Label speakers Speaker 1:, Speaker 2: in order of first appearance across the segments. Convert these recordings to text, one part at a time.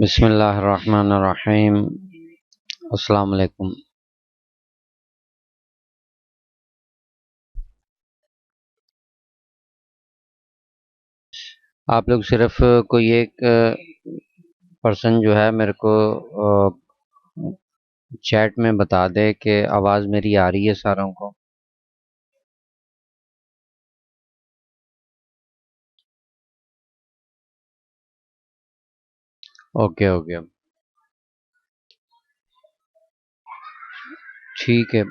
Speaker 1: बिस्मिल्लाहिर्रहमानिर्रहीम। अस्सलाम वालेकुम। आप लोग सिर्फ कोई एक पर्सन जो है मेरे को चैट में बता दे कि आवाज़ मेरी आ रही है सारों को। ओके ओके, ठीक है।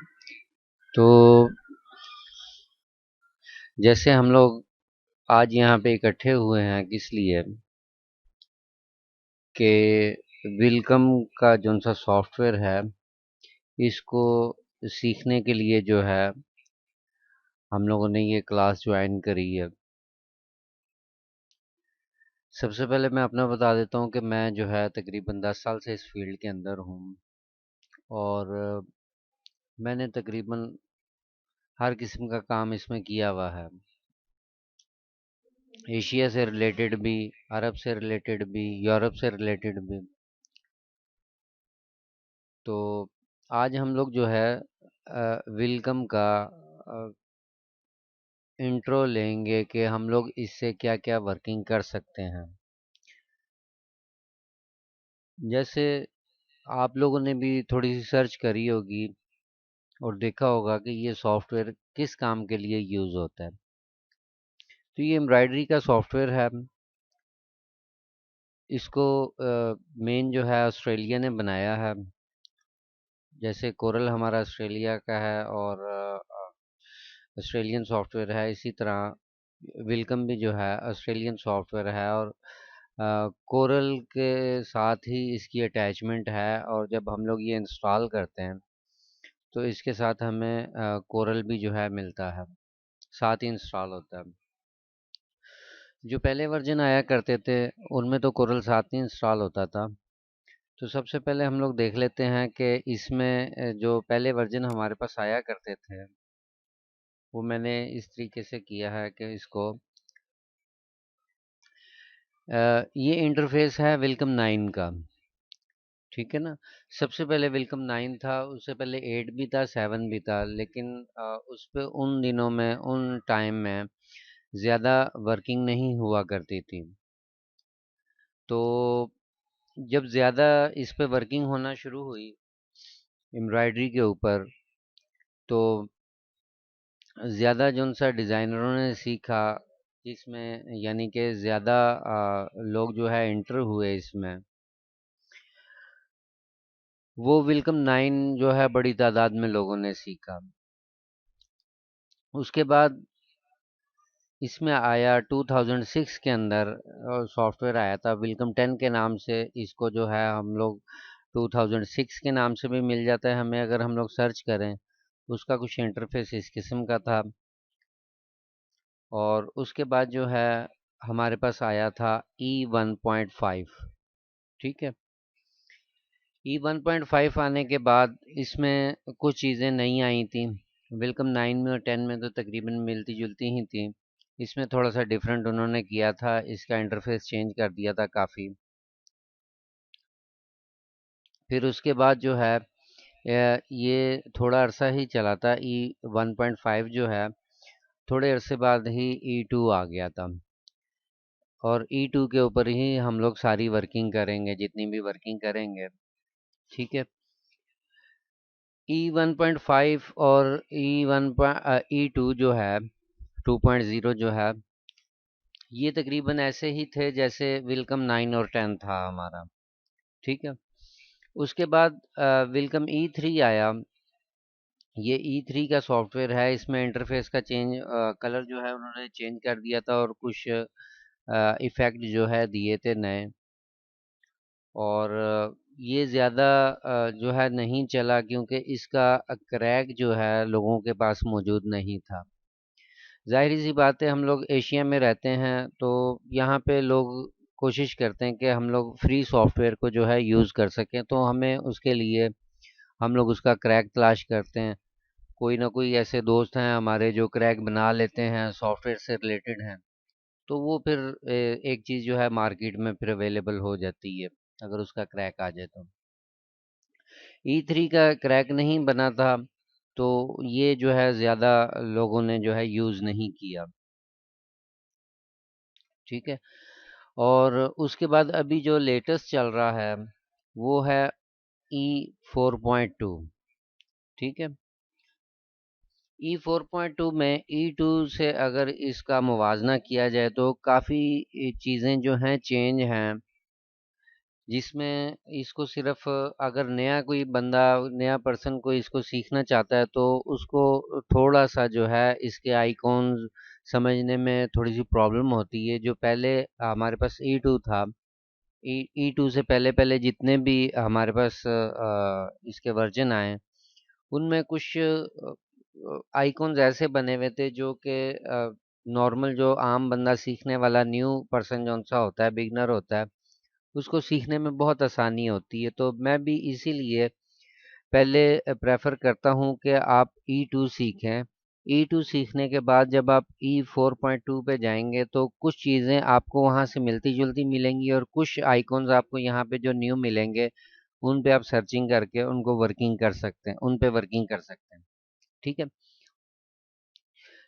Speaker 1: तो जैसे हम लोग आज यहाँ पे इकट्ठे हुए हैं किस लिए कि विलकम का जो सा सॉफ्टवेयर है इसको सीखने के लिए जो है हम लोगों ने ये क्लास ज्वाइन करी है। सबसे पहले मैं अपना बता देता हूँ कि मैं जो है तकरीबन 10 साल से इस फील्ड के अंदर हूँ और मैंने तकरीबन हर किस्म का काम इसमें किया हुआ है। एशिया से रिलेटेड भी, अरब से रिलेटेड भी, यूरोप से रिलेटेड भी। तो आज हम लोग जो है विलकम का इंट्रो लेंगे कि हम लोग इससे क्या क्या वर्किंग कर सकते हैं। जैसे आप लोगों ने भी थोड़ी सी सर्च करी होगी और देखा होगा कि ये सॉफ्टवेयर किस काम के लिए यूज़ होता है। तो ये एम्ब्रॉयडरी का सॉफ्टवेयर है। इसको मेन जो है ऑस्ट्रेलिया ने बनाया है। जैसे कोरल हमारा ऑस्ट्रेलिया का है और ऑस्ट्रेलियन सॉफ्टवेयर है, इसी तरह विलकम भी जो है ऑस्ट्रेलियन सॉफ्टवेयर है और कोरल के साथ ही इसकी अटैचमेंट है। और जब हम लोग ये इंस्टॉल करते हैं तो इसके साथ हमें कोरल भी जो है मिलता है, साथ ही इंस्टॉल होता है। जो पहले वर्जन आया करते थे उनमें तो कोरल साथ ही इंस्टॉल होता था। तो सबसे पहले हम लोग देख लेते हैं कि इसमें जो पहले वर्जन हमारे पास आया करते थे वो मैंने इस तरीके से किया है कि इसको ये इंटरफेस है वेलकम 9 का। ठीक है ना। सबसे पहले वेलकम 9 था, उससे पहले 8 भी था, 7 भी था, लेकिन उस पे उन दिनों में उन टाइम में ज़्यादा वर्किंग नहीं हुआ करती थी। तो जब ज़्यादा इस पे वर्किंग होना शुरू हुई एम्ब्रॉयडरी के ऊपर तो ज़्यादा जो सा डिज़ाइनरों ने सीखा जिसमें यानी कि ज़्यादा लोग जो है इंटर हुए इसमें, वो वेलकम 9 जो है बड़ी तादाद में लोगों ने सीखा। उसके बाद इसमें आया 2006 के अंदर सॉफ्टवेयर आया था वेलकम 10 के नाम से। इसको जो है हम लोग 2006 के नाम से भी मिल जाता है हमें अगर हम लोग सर्च करें। उसका कुछ इंटरफेस इस किस्म का था। और उसके बाद जो है हमारे पास आया था E1.5। ठीक है। E1.5 आने के बाद इसमें कुछ चीज़ें नई आई थी। वेलकम 9 में और 10 में तो तकरीबन मिलती जुलती ही थी। इसमें थोड़ा सा डिफरेंट उन्होंने किया था, इसका इंटरफेस चेंज कर दिया था काफ़ी। फिर उसके बाद जो है ये थोड़ा अरसा ही चला था। E1.5 जो है थोड़े अरसे बाद ही E2 आ गया था और E2 के ऊपर ही हम लोग सारी वर्किंग करेंगे, जितनी भी वर्किंग करेंगे। ठीक है। E1.5 और E2 जो है 2.0 जो है ये तकरीबन ऐसे ही थे जैसे वेलकम 9 और 10 था हमारा। ठीक है। उसके बाद वेलकम E3 आया। ये E3 का सॉफ्टवेयर है। इसमें इंटरफेस का चेंज, कलर जो है उन्होंने चेंज कर दिया था और कुछ इफ़ेक्ट जो है दिए थे नए। और ये ज़्यादा जो है नहीं चला क्योंकि इसका क्रैक जो है लोगों के पास मौजूद नहीं था। ज़ाहिर सी बात है, हम लोग एशिया में रहते हैं तो यहाँ पे लोग कोशिश करते हैं कि हम लोग फ्री सॉफ्टवेयर को जो है यूज़ कर सकें। तो हमें उसके लिए हम लोग उसका क्रैक तलाश करते हैं। कोई ना कोई ऐसे दोस्त हैं हमारे जो क्रैक बना लेते हैं, सॉफ्टवेयर से रिलेटेड हैं। तो वो फिर एक चीज़ जो है मार्केट में फिर अवेलेबल हो जाती है। अगर उसका क्रैक आ जाए तो। E3 का क्रैक नहीं बना था, तो ये जो है ज़्यादा लोगों ने जो है यूज़ नहीं किया। ठीक है। और उसके बाद अभी जो लेटेस्ट चल रहा है वो है E4.2। ठीक है। E4.2 में E2 से अगर इसका मुवाजना किया जाए तो काफ़ी चीज़ें जो हैं चेंज हैं, जिसमें इसको सिर्फ अगर नया कोई बंदा, नया पर्सन कोई इसको सीखना चाहता है तो उसको थोड़ा सा जो है इसके आइकॉन्स समझने में थोड़ी सी प्रॉब्लम होती है। जो पहले हमारे पास E2 था, ई टू से पहले पहले जितने भी हमारे पास इसके वर्जन आए, उनमें कुछ आइकॉन्स ऐसे बने हुए थे जो कि नॉर्मल जो आम बंदा सीखने वाला न्यू पर्सन जो सा होता है, बिगनर होता है, उसको सीखने में बहुत आसानी होती है। तो मैं भी इसीलिए पहले प्रेफर करता हूँ कि आप E2 सीखें। E2 सीखने के बाद जब आप E4.2 पे जाएंगे तो कुछ चीज़ें आपको वहाँ से मिलती जुलती मिलेंगी, और कुछ आइकॉन्स आपको यहाँ पे जो न्यू मिलेंगे उन पे आप सर्चिंग करके उनको वर्किंग कर सकते हैं, उन पे वर्किंग कर सकते हैं। ठीक है।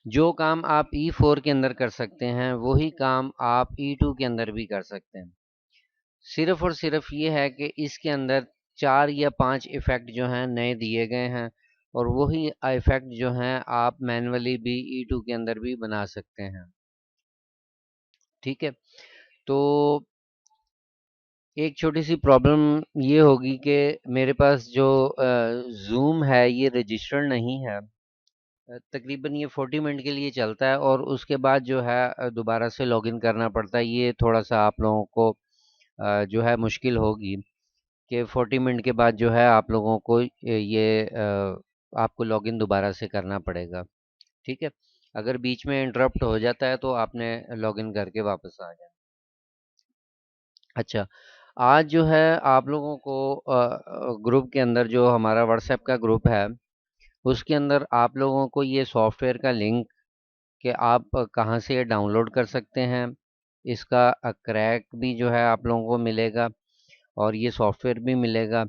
Speaker 1: जो काम आप E4 के अंदर कर सकते हैं वही काम आप E2 के अंदर भी कर सकते हैं। सिर्फ और सिर्फ ये है कि इसके अंदर 4 या 5 इफ़ेक्ट जो हैं नए दिए गए हैं, और वही इफ़ेक्ट जो हैं आप मैन्युअली भी E2 के अंदर भी बना सकते हैं। ठीक है। तो एक छोटी सी प्रॉब्लम ये होगी कि मेरे पास जो ज़ूम है ये रजिस्टर्ड नहीं है। तकरीबन ये 40 मिनट के लिए चलता है, और उसके बाद जो है दोबारा से लॉगिन करना पड़ता है। ये थोड़ा सा आप लोगों को जो है मुश्किल होगी कि 40 मिनट के बाद जो है आप लोगों को ये आपको लॉगिन दोबारा से करना पड़ेगा। ठीक है। अगर बीच में इंटरप्ट हो जाता है तो आपने लॉगिन करके वापस आ जाना। अच्छा, आज जो है आप लोगों को ग्रुप के अंदर, जो हमारा व्हाट्सएप का ग्रुप है, उसके अंदर आप लोगों को ये सॉफ्टवेयर का लिंक कि आप कहाँ से ये डाउनलोड कर सकते हैं, इसका क्रैक भी जो है आप लोगों को मिलेगा, और ये सॉफ्टवेयर भी मिलेगा।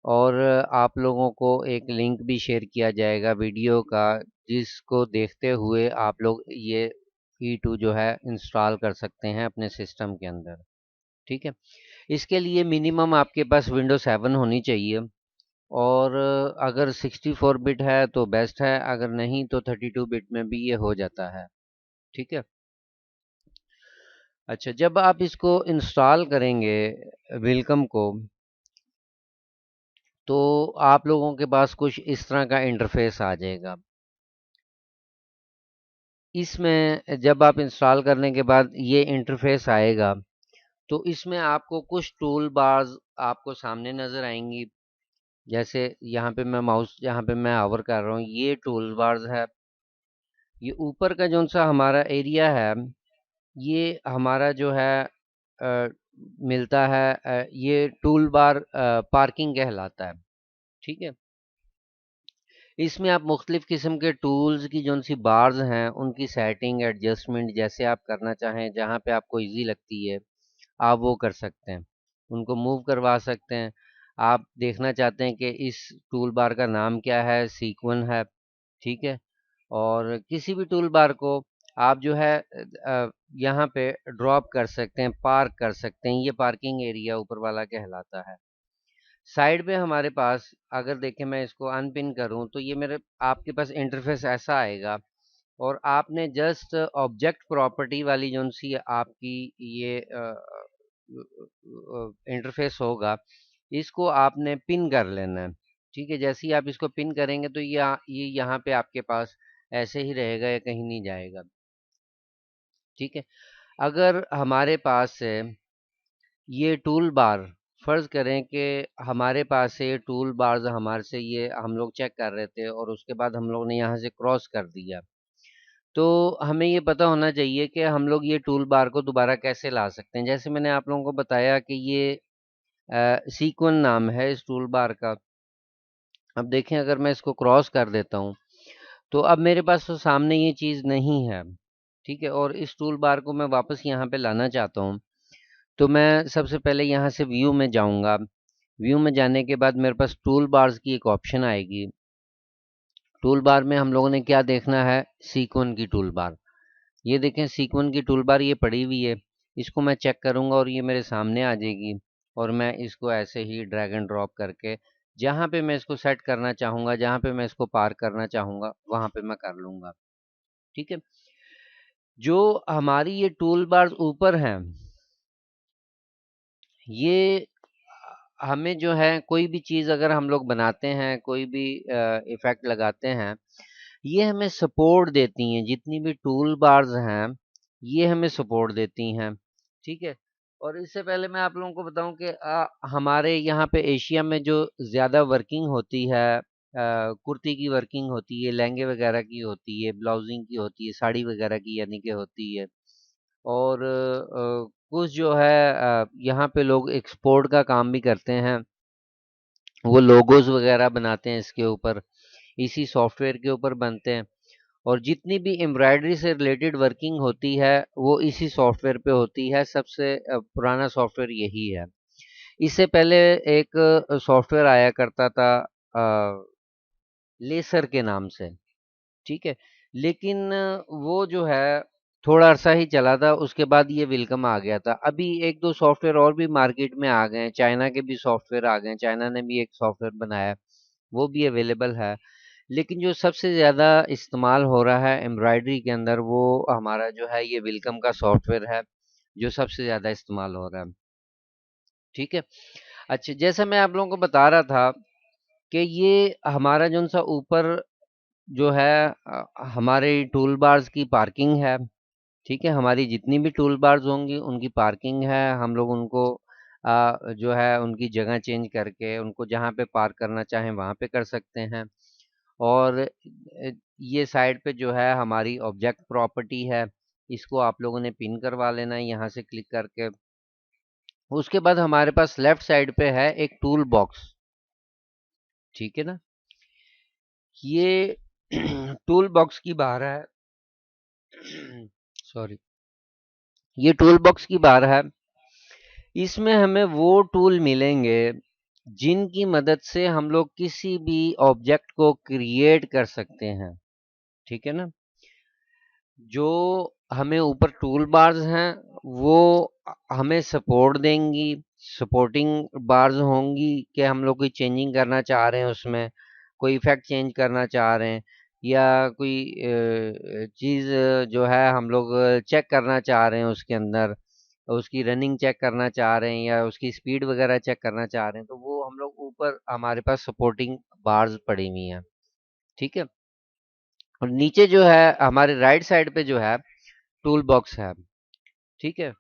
Speaker 1: और आप लोगों को एक लिंक भी शेयर किया जाएगा वीडियो का, जिसको देखते हुए आप लोग ये E2 जो है इंस्टॉल कर सकते हैं अपने सिस्टम के अंदर। ठीक है। इसके लिए मिनिमम आपके पास विंडो 7 होनी चाहिए, और अगर 64 बिट है तो बेस्ट है, अगर नहीं तो 32 बिट में भी ये हो जाता है। ठीक है। अच्छा, जब आप इसको इंस्टॉल करेंगे वेलकम को, तो आप लोगों के पास कुछ इस तरह का इंटरफेस आ जाएगा। इसमें जब आप इंस्टॉल करने के बाद ये इंटरफेस आएगा, तो इसमें आपको कुछ टूल बार्स आपको सामने नज़र आएंगी। जैसे यहाँ पे मैं माउस, यहाँ पे मैं आवर कर रहा हूँ, ये टूल बार्स है। ये ऊपर का जो सा हमारा एरिया है, ये हमारा जो है अ, मिलता है, ये टूल बार पार्किंग कहलाता है। ठीक है। इसमें आप मुख्तलिफ़ किस्म के टूल्स की जो सी बार्स हैं उनकी सेटिंग एडजस्टमेंट जैसे आप करना चाहें, जहाँ पे आपको इजी लगती है आप वो कर सकते हैं, उनको मूव करवा सकते हैं। आप देखना चाहते हैं कि इस टूल बार का नाम क्या है, सीक्वन है। ठीक है। और किसी भी टूल बार को आप जो है यहाँ पे ड्रॉप कर सकते हैं, पार्क कर सकते हैं। ये पार्किंग एरिया ऊपर वाला कहलाता है। साइड में हमारे पास, अगर देखें मैं इसको अनपिन करूं तो ये मेरे आपके पास इंटरफेस ऐसा आएगा, और आपने जस्ट ऑब्जेक्ट प्रॉपर्टी वाली जो सी आपकी ये इंटरफेस होगा, इसको आपने पिन कर लेना है। ठीक है। जैसे ही आप इसको पिन करेंगे तो ये यहाँ पे आपके पास ऐसे ही रहेगा, या कहीं नहीं जाएगा। ठीक है। अगर हमारे पास है ये टूल बार, फर्ज करें कि हमारे पास से ये टूल बार्स हमारे से, ये हम लोग चेक कर रहे थे और उसके बाद हम लोग ने यहाँ से क्रॉस कर दिया, तो हमें ये पता होना चाहिए कि हम लोग ये टूल बार को दोबारा कैसे ला सकते हैं। जैसे मैंने आप लोगों को बताया कि ये सीक्वेंस नाम है इस टूल बार का। अब देखें, अगर मैं इसको क्रॉस कर देता हूँ तो अब मेरे पास तो सामने ये चीज़ नहीं है। ठीक है। और इस टूल बार को मैं वापस यहाँ पे लाना चाहता हूँ, तो मैं सबसे पहले यहाँ से व्यू में जाऊंगा। व्यू में जाने के बाद मेरे पास टूल बार्स की एक ऑप्शन आएगी। टूल बार में हम लोगों ने क्या देखना है, सीक्वेंस की टूल बार। ये देखें सीक्वेंस की टूल बार ये पड़ी हुई है। इसको मैं चेक करूंगा और ये मेरे सामने आ जाएगी। और मैं इसको ऐसे ही ड्रैग एंड ड्रॉप करके जहाँ पे मैं इसको सेट करना चाहूँगा, जहाँ पे मैं इसको पार करना चाहूँगा, वहाँ पे मैं कर लूँगा। ठीक है। जो हमारी ये टूल बार्स ऊपर हैं, ये हमें जो है कोई भी चीज़ अगर हम लोग बनाते हैं, कोई भी इफ़ेक्ट लगाते हैं, ये हमें सपोर्ट देती हैं। जितनी भी टूल बार्स हैं, ये हमें सपोर्ट देती हैं। ठीक है। और इससे पहले मैं आप लोगों को बताऊं कि हमारे यहाँ पे एशिया में जो ज़्यादा वर्किंग होती है, कुर्ती की वर्किंग होती है, लहंगे वगैरह की होती है, ब्लाउजिंग की होती है, साड़ी वगैरह की यानी कि होती है। और कुछ जो है यहाँ पे लोग एक्सपोर्ट का काम भी करते हैं। वो लोगोज वगैरह बनाते हैं इसके ऊपर, इसी सॉफ्टवेयर के ऊपर बनते हैं। और जितनी भी एम्ब्रॉयडरी से रिलेटेड वर्किंग होती है वो इसी सॉफ्टवेयर पे होती है। सबसे पुराना सॉफ्टवेयर यही है। इससे पहले एक सॉफ्टवेयर आया करता था लेसर के नाम से। ठीक है। लेकिन वो जो है थोड़ा अरसा ही चला था, उसके बाद ये विलकम आ गया था। अभी एक दो सॉफ्टवेयर और भी मार्केट में आ गए हैं, चाइना के भी सॉफ्टवेयर आ गए हैं, चाइना ने भी एक सॉफ्टवेयर बनाया है, वो भी अवेलेबल है। लेकिन जो सबसे ज़्यादा इस्तेमाल हो रहा है एम्ब्रॉयडरी के अंदर, वो हमारा जो है ये विलकम का सॉफ्टवेयर है, जो सबसे ज़्यादा इस्तेमाल हो रहा है। ठीक है। अच्छा, जैसा मैं आप लोगों को बता रहा था कि ये हमारा जो सा ऊपर जो है हमारे टूल बार्स की पार्किंग है। ठीक है। हमारी जितनी भी टूल बार्स होंगी उनकी पार्किंग है। हम लोग उनको जो है उनकी जगह चेंज करके उनको जहाँ पे पार्क करना चाहें वहाँ पे कर सकते हैं। और ये साइड पे जो है हमारी ऑब्जेक्ट प्रॉपर्टी है, इसको आप लोगों ने पिन करवा लेना है यहाँ से क्लिक करके। उसके बाद हमारे पास लेफ्ट साइड पे है एक टूल बॉक्स। ठीक है ना। ये टूल बॉक्स की बाहर है। सॉरी। ये टूल बॉक्स की बाहर है। इसमें हमें वो टूल मिलेंगे जिनकी मदद से हम लोग किसी भी ऑब्जेक्ट को क्रिएट कर सकते हैं। ठीक है ना। जो हमें ऊपर टूल बार्स हैं वो हमें सपोर्ट देंगी, सपोर्टिंग बार्स होंगी कि हम लोग कोई चेंजिंग करना चाह रहे हैं, उसमें कोई इफेक्ट चेंज करना चाह रहे हैं, या कोई चीज़ जो है हम लोग चेक करना चाह रहे हैं उसके अंदर, उसकी रनिंग चेक करना चाह रहे हैं या उसकी स्पीड वगैरह चेक करना चाह रहे हैं, तो वो हम लोग ऊपर हमारे पास सपोर्टिंग बार्स पड़ी हुई हैं। ठीक है। और नीचे जो है हमारे राइट साइड पे जो है टूल बॉक्स है। ठीक है।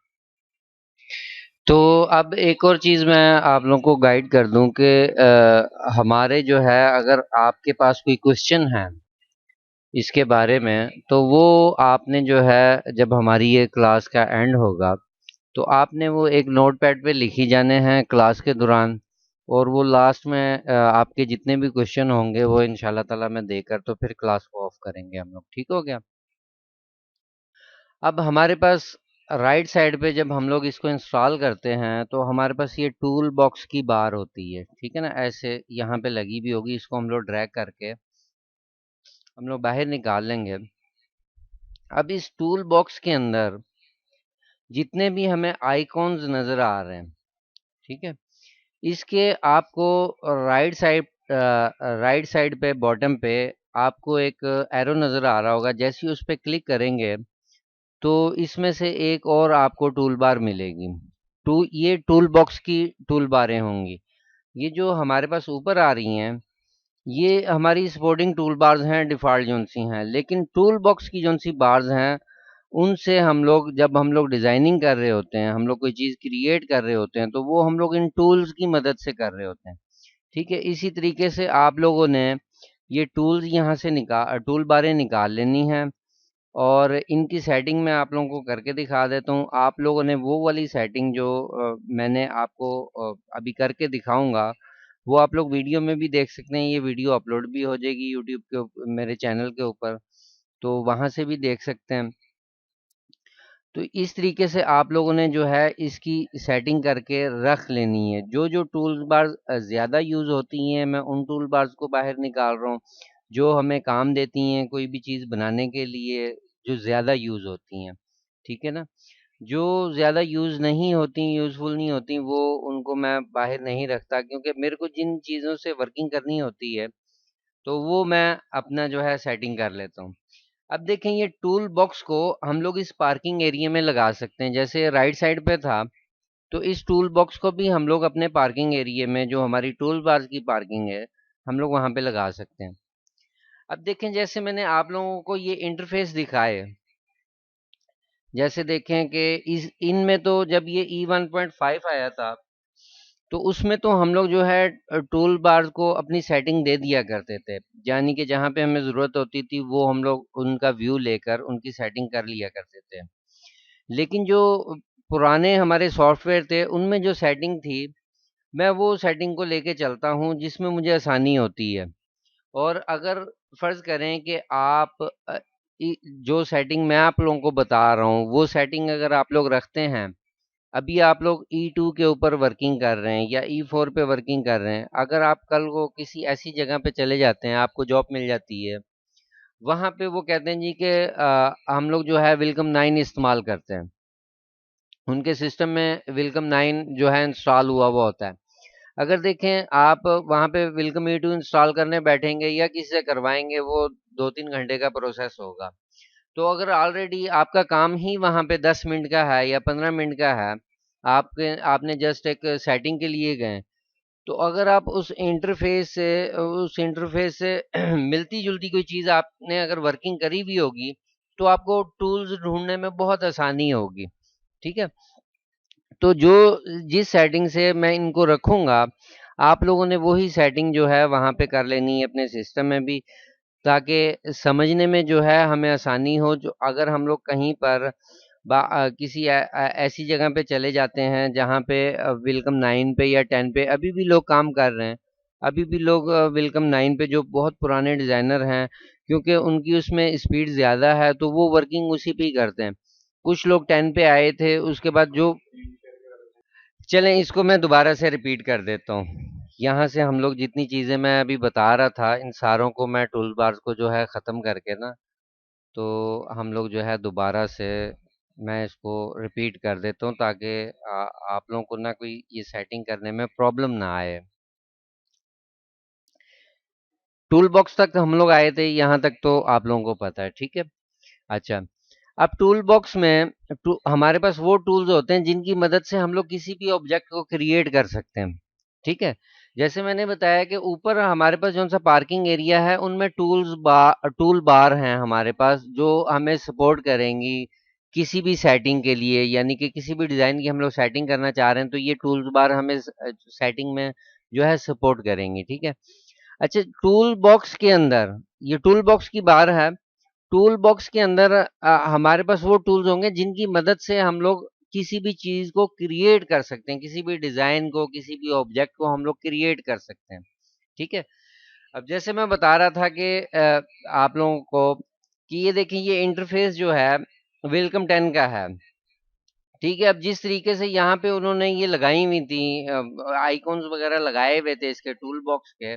Speaker 1: तो अब एक और चीज़ मैं आप लोगों को गाइड कर दूं कि हमारे जो है अगर आपके पास कोई क्वेश्चन है इसके बारे में, तो वो आपने जो है जब हमारी ये क्लास का एंड होगा तो आपने वो एक नोटपैड पे लिखी जाने हैं क्लास के दौरान। और वो लास्ट में आपके जितने भी क्वेश्चन होंगे वो इंशाल्लाह ताला मैं देकर तो फिर क्लास को ऑफ करेंगे हम लोग। ठीक हो गया। अब हमारे पास राइट साइड पे जब हम लोग इसको इंस्टॉल करते हैं तो हमारे पास ये टूल बॉक्स की बार होती है। ठीक है ना, ऐसे यहाँ पे लगी भी होगी, इसको हम लोग ड्रैग करके हम लोग बाहर निकाल लेंगे। अब इस टूल बॉक्स के अंदर जितने भी हमें आइकॉन्स नज़र आ रहे हैं, ठीक है, इसके आपको राइट साइड पे बॉटम पे आपको एक एरो नज़र आ रहा होगा। जैसे ही उस पर क्लिक करेंगे तो इसमें से एक और आपको टूल बार मिलेगी। ये टूल बॉक्स की टूल बारें होंगी। ये जो हमारे पास ऊपर आ रही हैं ये हमारी सपोर्टिंग टूल बार्स हैं, डिफ़ॉल्ट जोन सी हैं। लेकिन टूल बॉक्स की जोन सी बार्स हैं उनसे हम लोग जब हम लोग डिज़ाइनिंग कर रहे होते हैं, हम लोग कोई चीज़ क्रिएट कर रहे होते हैं, तो वो हम लोग इन टूल्स की मदद से कर रहे होते हैं। ठीक है। इसी तरीके से आप लोगों ने ये टूल्स यहाँ से टूल बारें निकाल लेनी हैं। और इनकी सेटिंग मैं आप लोगों को करके दिखा देता हूँ। आप लोगों ने वो वाली सेटिंग जो मैंने आपको अभी करके दिखाऊंगा वो आप लोग वीडियो में भी देख सकते हैं। ये वीडियो अपलोड भी हो जाएगी यूट्यूब के मेरे चैनल के ऊपर, तो वहाँ से भी देख सकते हैं। तो इस तरीके से आप लोगों ने जो है इसकी सेटिंग करके रख लेनी है। जो जो टूल बार ज़्यादा यूज़ होती हैं, मैं उन टूल बार्स को बाहर निकाल रहा हूँ। जो हमें काम देती हैं कोई भी चीज़ बनाने के लिए, जो ज़्यादा यूज़ होती हैं, ठीक है ना? जो ज़्यादा यूज़ नहीं होती, यूज़फुल नहीं होती, वो उनको मैं बाहर नहीं रखता, क्योंकि मेरे को जिन चीज़ों से वर्किंग करनी होती है, तो वो मैं अपना जो है सेटिंग कर लेता हूँ। अब देखें, ये टूल बॉक्स को हम लोग इस पार्किंग एरिया में लगा सकते हैं। जैसे राइट साइड पे था, तो इस टूल बॉक्स को भी हम लोग अपने पार्किंग एरिया में, जो हमारी टूल बार की पार्किंग है, हम लोग वहां पे लगा सकते हैं। अब देखें, जैसे मैंने आप लोगों को ये इंटरफेस दिखाए, जैसे देखें कि इस इनमें तो जब ये E1.5 आया था, तो उसमें तो हम लोग जो है टूल बार को अपनी सेटिंग दे दिया करते थे। यानी कि जहाँ पे हमें ज़रूरत होती थी, वो हम लोग उनका व्यू लेकर उनकी सेटिंग कर लिया करते थे। लेकिन जो पुराने हमारे सॉफ्टवेयर थे, उनमें जो सेटिंग थी, मैं वो सेटिंग को लेके चलता हूँ जिसमें मुझे आसानी होती है। और अगर फ़र्ज़ करें कि आप जो सेटिंग मैं आप लोगों को बता रहा हूँ, वो सेटिंग अगर आप लोग रखते हैं, अभी आप लोग E2 के ऊपर वर्किंग कर रहे हैं या E4 पे वर्किंग कर रहे हैं, अगर आप कल को किसी ऐसी जगह पे चले जाते हैं, आपको जॉब मिल जाती है, वहाँ पे वो कहते हैं जी कि हम लोग जो है वेलकम 9 इस्तेमाल करते हैं। उनके सिस्टम में वेलकम 9 जो है इंस्टॉल हुआ हुआ होता है। अगर देखें, आप वहाँ पे वेलकम E2 इंस्टॉल करने बैठेंगे या किसी से करवाएंगे, वो 2-3 घंटे का प्रोसेस होगा। तो अगर ऑलरेडी आपका काम ही वहाँ पे 10 मिनट का है या 15 मिनट का है, आपने जस्ट एक सेटिंग के लिए गए, तो अगर आप उस इंटरफेस से मिलती जुलती कोई चीज़ आपने अगर वर्किंग करी भी होगी, तो आपको टूल्स ढूंढने में बहुत आसानी होगी। ठीक है? तो जो जिस सेटिंग से मैं इनको रखूंगा, आप लोगों ने वही सेटिंग जो है वहाँ पे कर लेनी है अपने सिस्टम में भी, ताकि समझने में जो है हमें आसानी हो। जो अगर हम लोग कहीं पर किसी ऐसी जगह पे चले जाते हैं जहाँ पे वेलकम 9 पे या 10 पे अभी भी लोग काम कर रहे हैं, अभी भी लोग वेलकम 9 पे, जो बहुत पुराने डिज़ाइनर हैं, क्योंकि उनकी उसमें स्पीड ज़्यादा है, तो वो वर्किंग उसी पे ही करते हैं। कुछ लोग 10 पे आए थे, उसके बाद जो, चलें इसको मैं दोबारा से रिपीट कर देता हूँ। यहाँ से हम लोग जितनी चीज़ें मैं अभी बता रहा था, इन सारों को मैं टूल बार्स को जो है ख़त्म करके ना, तो हम लोग जो है दोबारा से मैं इसको रिपीट कर देता हूँ, ताकि आप लोगों को ना कोई ये सेटिंग करने में प्रॉब्लम ना आए। टूल बॉक्स तक हम लोग आए थे, यहाँ तक तो आप लोगों को पता है, ठीक है? अच्छा, अब टूल बॉक्स में हमारे पास वो टूल्स होते हैं जिनकी मदद से हम लोग किसी भी ऑब्जेक्ट को क्रिएट कर सकते हैं। ठीक है? जैसे मैंने बताया कि ऊपर हमारे पास जो सा पार्किंग एरिया है, उनमें टूल बार हैं हमारे पास, जो हमें सपोर्ट करेंगी किसी भी सेटिंग के लिए। यानी कि किसी भी डिज़ाइन की हम लोग सेटिंग करना चाह रहे हैं, तो ये टूल्स बार हमें सेटिंग में जो है सपोर्ट करेंगी। ठीक है? अच्छा, टूल बॉक्स के अंदर, ये टूल बॉक्स की बार है। टूल बॉक्स के अंदर हमारे पास वो टूल्स होंगे जिनकी मदद से हम लोग किसी भी चीज़ को क्रिएट कर सकते हैं, किसी भी डिज़ाइन को, किसी भी ऑब्जेक्ट को हम लोग क्रिएट कर सकते हैं। ठीक है? अब जैसे मैं बता रहा था कि आप लोगों को कि ये देखिए, ये इंटरफेस जो है वेलकम 10 का है। ठीक है? अब जिस तरीके से यहाँ पे उन्होंने ये लगाई हुई थी, आइकॉन्स वगैरह लगाए हुए थे इसके टूल बॉक्स के,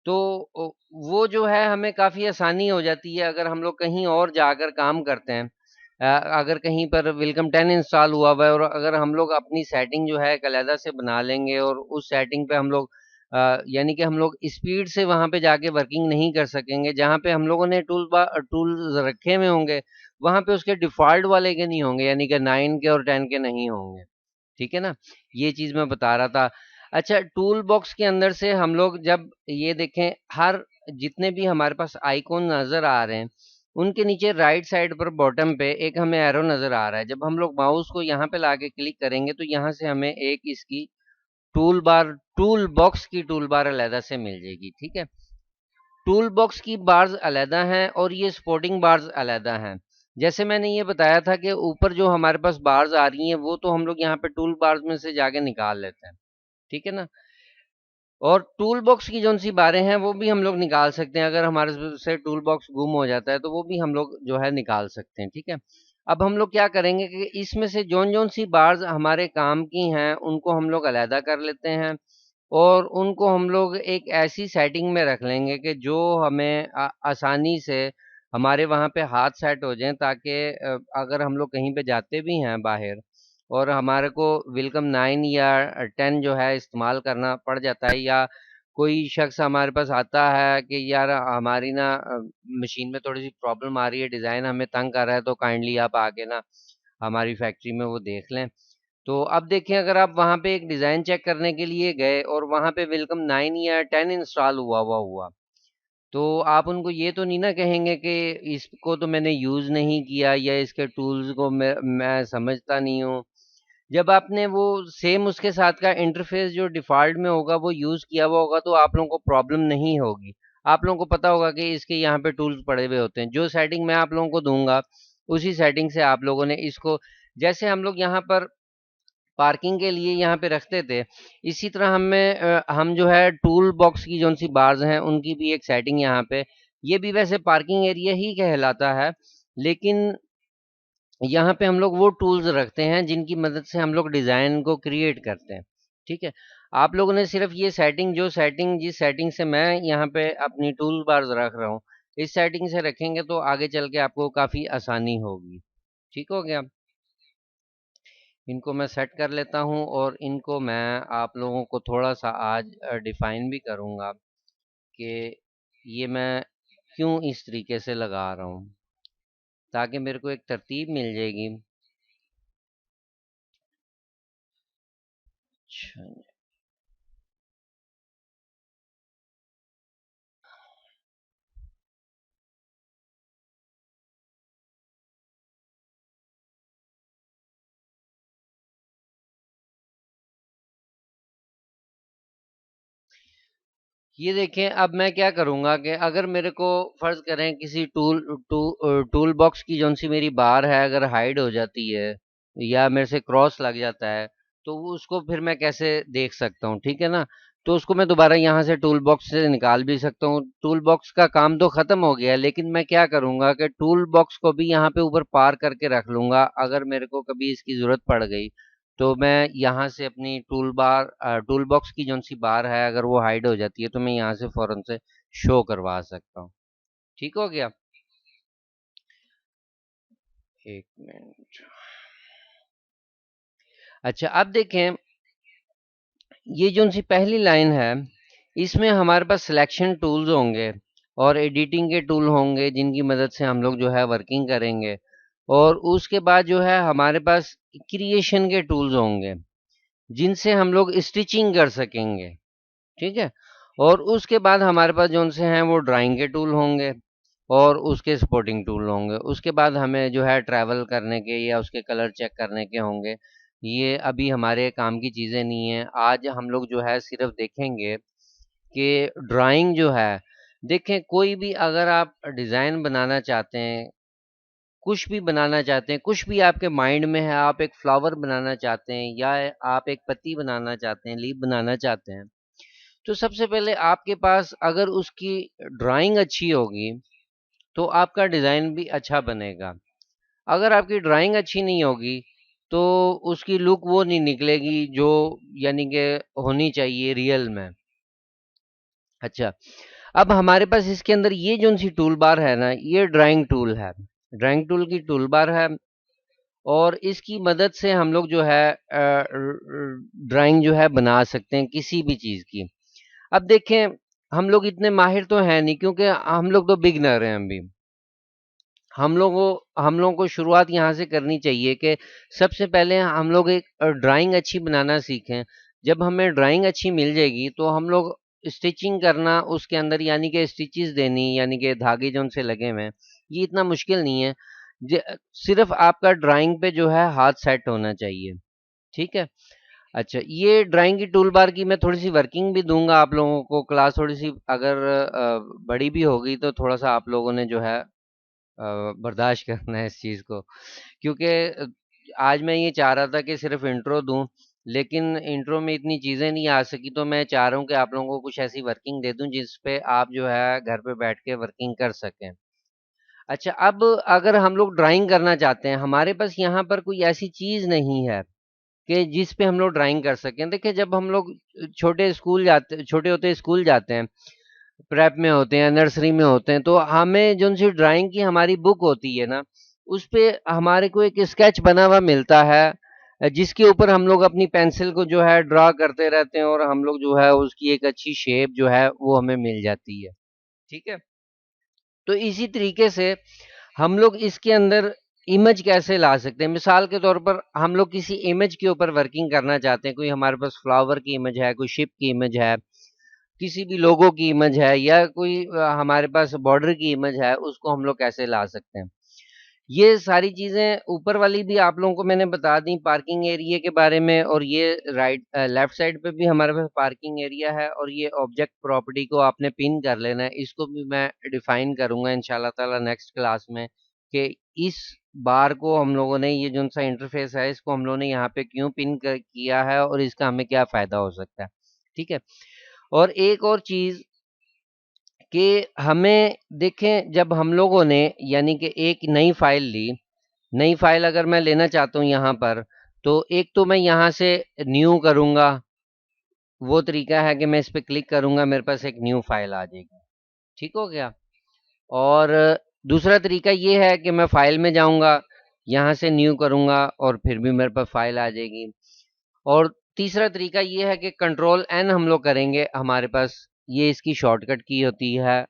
Speaker 1: तो वो जो है हमें काफ़ी आसानी हो जाती है अगर हम लोग कहीं और जाकर काम करते हैं। अगर कहीं पर वेलकम 10 इंस्टॉल हुआ हुआ है, और अगर हम लोग अपनी सेटिंग जो है अलहदा से बना लेंगे, और उस सेटिंग पे हम लोग यानी कि हम लोग स्पीड से वहाँ पे जाके वर्किंग नहीं कर सकेंगे। जहाँ पे हम लोगों ने टूल्स रखे हुए होंगे, वहाँ पे उसके डिफ़ॉल्ट वाले के नहीं होंगे, यानी कि 9 के और 10 के नहीं होंगे। ठीक है ना? ये चीज़ मैं बता रहा था। अच्छा, टूल बॉक्स के अंदर से हम लोग जब ये देखें, हर जितने भी हमारे पास आइकॉन नज़र आ रहे हैं, उनके नीचे राइट साइड पर बॉटम पे एक हमें एरो नज़र आ रहा है। जब हम लोग माउस को यहाँ पे लाके क्लिक करेंगे, तो यहाँ से हमें एक इसकी टूल बॉक्स की टूल बार अलहदा से मिल जाएगी। ठीक है? टूल बॉक्स की बार्स अलहदा हैं और ये सपोर्टिंग बार्स अलहदा हैं। जैसे मैंने ये बताया था कि ऊपर जो हमारे पास बार्स आ रही हैं, वो तो हम लोग यहाँ पे टूल बार्स में से जाके निकाल लेते हैं। ठीक है ना? और टूल बॉक्स की जौन सी बारें हैं, वो भी हम लोग निकाल सकते हैं। अगर हमारे से टूल बॉक्स गुम हो जाता है, तो वो भी हम लोग जो है निकाल सकते हैं। ठीक है? अब हम लोग क्या करेंगे कि इसमें से जौन जौन सी बार्स हमारे काम की हैं उनको हम लोग अलहदा कर लेते हैं और उनको हम लोग एक ऐसी सेटिंग में रख लेंगे कि जो हमें आसानी से हमारे वहाँ पे हाथ सेट हो जाएं, ताकि अगर हम लोग कहीं पे जाते भी हैं बाहर और हमारे को वेलकम 9 या 10 जो है इस्तेमाल करना पड़ जाता है, या कोई शख्स हमारे पास आता है कि यार हमारी ना मशीन में थोड़ी सी प्रॉब्लम आ रही है, डिज़ाइन हमें तंग कर रहा है, तो काइंडली आप आके ना हमारी फैक्ट्री में वो देख लें। तो अब देखिए, अगर आप वहाँ पे एक डिज़ाइन चेक करने के लिए गए और वहाँ पे वेलकम 9 या 10 इंस्टॉल हुआ, तो आप उनको ये तो नहीं ना कहेंगे कि इसको तो मैंने यूज़ नहीं किया या इसके टूल्स को मैं समझता नहीं हूँ। जब आपने वो सेम उसके साथ का इंटरफेस जो डिफ़ॉल्ट में होगा वो यूज़ किया हुआ होगा, तो आप लोगों को प्रॉब्लम नहीं होगी। आप लोगों को पता होगा कि इसके यहाँ पे टूल्स पड़े हुए होते हैं। जो सेटिंग मैं आप लोगों को दूँगा, उसी सेटिंग से आप लोगों ने इसको, जैसे हम लोग यहाँ पर पार्किंग के लिए यहाँ पे रखते थे, इसी तरह हम जो है टूल बॉक्स की जो सी बार्स हैं उनकी भी एक सेटिंग यहाँ पे, ये भी वैसे पार्किंग एरिया ही कहलाता है, लेकिन यहाँ पे हम लोग वो टूल्स रखते हैं जिनकी मदद से हम लोग डिज़ाइन को क्रिएट करते हैं। ठीक है, आप लोगों ने सिर्फ ये सेटिंग, जिस सेटिंग से मैं यहाँ पे अपनी टूल बार्स रख रहा हूँ, इस सेटिंग से रखेंगे तो आगे चल के आपको काफ़ी आसानी होगी। ठीक हो गया। इनको मैं सेट कर लेता हूँ और इनको मैं आप लोगों को थोड़ा सा आज डिफाइन भी करूँगा कि ये मैं क्यों इस तरीके से लगा रहा हूँ, ताकि मेरे को एक तरतीब मिल जाएगी। अच्छा, ये देखें, अब मैं क्या करूँगा कि अगर मेरे को फ़र्ज़ करें किसी टूल बॉक्स की जौन सी मेरी बार है अगर हाइड हो जाती है या मेरे से क्रॉस लग जाता है, तो वो उसको फिर मैं कैसे देख सकता हूँ, ठीक है ना? तो उसको मैं दोबारा यहाँ से टूल बॉक्स से निकाल भी सकता हूँ। टूल बॉक्स का काम तो ख़त्म हो गया है, लेकिन मैं क्या करूँगा कि टूल बॉक्स को भी यहाँ पे ऊपर पार करके रख लूँगा। अगर मेरे को कभी इसकी ज़रूरत पड़ गई, तो मैं यहाँ से अपनी टूल बॉक्स की जो सी बार है अगर वो हाइड हो जाती है, तो मैं यहाँ से फौरन से शो करवा सकता हूँ। ठीक हो गया। एक मिनट। अच्छा, अब देखें, ये जो सी पहली लाइन है, इसमें हमारे पास सिलेक्शन टूल्स होंगे और एडिटिंग के टूल होंगे जिनकी मदद से हम लोग जो है वर्किंग करेंगे, और उसके बाद जो है हमारे पास क्रिएशन के टूल्स होंगे जिनसे हम लोग स्टिचिंग कर सकेंगे। ठीक है, और उसके बाद हमारे पास जौन से हैं वो ड्राइंग के टूल होंगे और उसके सपोर्टिंग टूल होंगे। उसके बाद हमें जो है ट्रैवल करने के या उसके कलर चेक करने के होंगे। ये अभी हमारे काम की चीज़ें नहीं हैं। आज हम लोग जो है सिर्फ देखेंगे कि ड्राइंग जो है, देखें कोई भी अगर आप डिज़ाइन बनाना चाहते हैं, कुछ भी बनाना चाहते हैं, कुछ भी आपके माइंड में है, आप एक फ्लावर बनाना चाहते हैं या आप एक पत्ती बनाना चाहते हैं, लीफ बनाना चाहते हैं, तो सबसे पहले आपके पास अगर उसकी ड्राइंग अच्छी होगी तो आपका डिज़ाइन भी अच्छा बनेगा। अगर आपकी ड्राइंग अच्छी नहीं होगी तो उसकी लुक वो नहीं निकलेगी जो यानी कि होनी चाहिए रियल में। अच्छा, अब हमारे पास इसके अंदर ये जो सी टूल बार है ना, ये ड्राइंग टूल है। ड्राइंग टूल की टूल बार है और इसकी मदद से हम लोग जो है ड्राइंग जो है बना सकते हैं किसी भी चीज़ की। अब देखें, हम लोग इतने माहिर तो हैं नहीं, क्योंकि हम लोग तो बिगनर हैं अभी। हम लोगों को शुरुआत यहाँ से करनी चाहिए कि सबसे पहले हम लोग एक ड्राइंग अच्छी बनाना सीखें। जब हमें ड्राइंग अच्छी मिल जाएगी तो हम लोग स्टिचिंग करना उसके अंदर, यानी कि स्टिचेस देनी, यानी कि धागे जो उनसे लगे हुए हैं, ये इतना मुश्किल नहीं है। ज- सिर्फ आपका ड्राइंग पे जो है हाथ सेट होना चाहिए। ठीक है। अच्छा, ये ड्राइंग की टूल बार की मैं थोड़ी सी वर्किंग भी दूंगा आप लोगों को। क्लास थोड़ी सी अगर बड़ी भी होगी तो थोड़ा सा आप लोगों ने जो है बर्दाश्त करना है इस चीज़ को, क्योंकि आज मैं ये चाह रहा था कि सिर्फ इंट्रो दूं, लेकिन इंट्रो में इतनी चीज़ें नहीं आ सकी, तो मैं चाह रहा हूँ कि आप लोगों को कुछ ऐसी वर्किंग दे दूं जिस पे आप जो है घर पे बैठ के वर्किंग कर सकें। अच्छा, अब अगर हम लोग ड्राइंग करना चाहते हैं, हमारे पास यहाँ पर कोई ऐसी चीज नहीं है कि जिस पे हम लोग ड्राइंग कर सकें। देखिए, जब हम लोग छोटे होते स्कूल जाते हैं, प्रेप में होते हैं, नर्सरी में होते हैं, तो हमें जो सी ड्राइंग की हमारी बुक होती है ना, उस पे हमारे को एक स्केच बना हुआ मिलता है, जिसके ऊपर हम लोग अपनी पेंसिल को जो है ड्रा करते रहते हैं, और हम लोग जो है उसकी एक अच्छी शेप जो है वो हमें मिल जाती है। ठीक है। तो इसी तरीके से हम लोग इसके अंदर इमेज कैसे ला सकते हैं। मिसाल के तौर पर हम लोग किसी इमेज के ऊपर वर्किंग करना चाहते हैं, कोई हमारे पास फ्लावर की इमेज है, कोई शिप की इमेज है, किसी भी लोगो की इमेज है, या कोई हमारे पास बॉर्डर की इमेज है, उसको हम लोग कैसे ला सकते हैं। ये सारी चीजें ऊपर वाली भी आप लोगों को मैंने बता दी पार्किंग एरिया के बारे में, और ये लेफ्ट साइड पे भी हमारे पास पार्किंग एरिया है, और ये ऑब्जेक्ट प्रॉपर्टी को आपने पिन कर लेना है। इसको भी मैं डिफाइन करूंगा इंशाल्लाह ताला नेक्स्ट क्लास में, कि इस बार को हम लोगों ने, ये जो सा इंटरफेस है, इसको हम लोगों ने यहाँ पे क्यों किया है, और इसका हमें क्या फायदा हो सकता है। ठीक है। और एक और चीज कि हमें देखें, जब हम लोगों ने यानी कि एक नई फाइल ली, नई फाइल अगर मैं लेना चाहता हूँ यहाँ पर, तो एक तो मैं यहाँ से न्यू करूँगा, वो तरीका है कि मैं इस पे क्लिक करूँगा, मेरे पास एक न्यू फाइल आ जाएगी। ठीक हो गया। और दूसरा तरीका ये है कि मैं फाइल में जाऊँगा, यहाँ से न्यू करूँगा, और फिर भी मेरे पास फाइल आ जाएगी। और तीसरा तरीका ये है कि कंट्रोल एन हम लोग करेंगे, हमारे पास ये इसकी शॉर्टकट की होती है।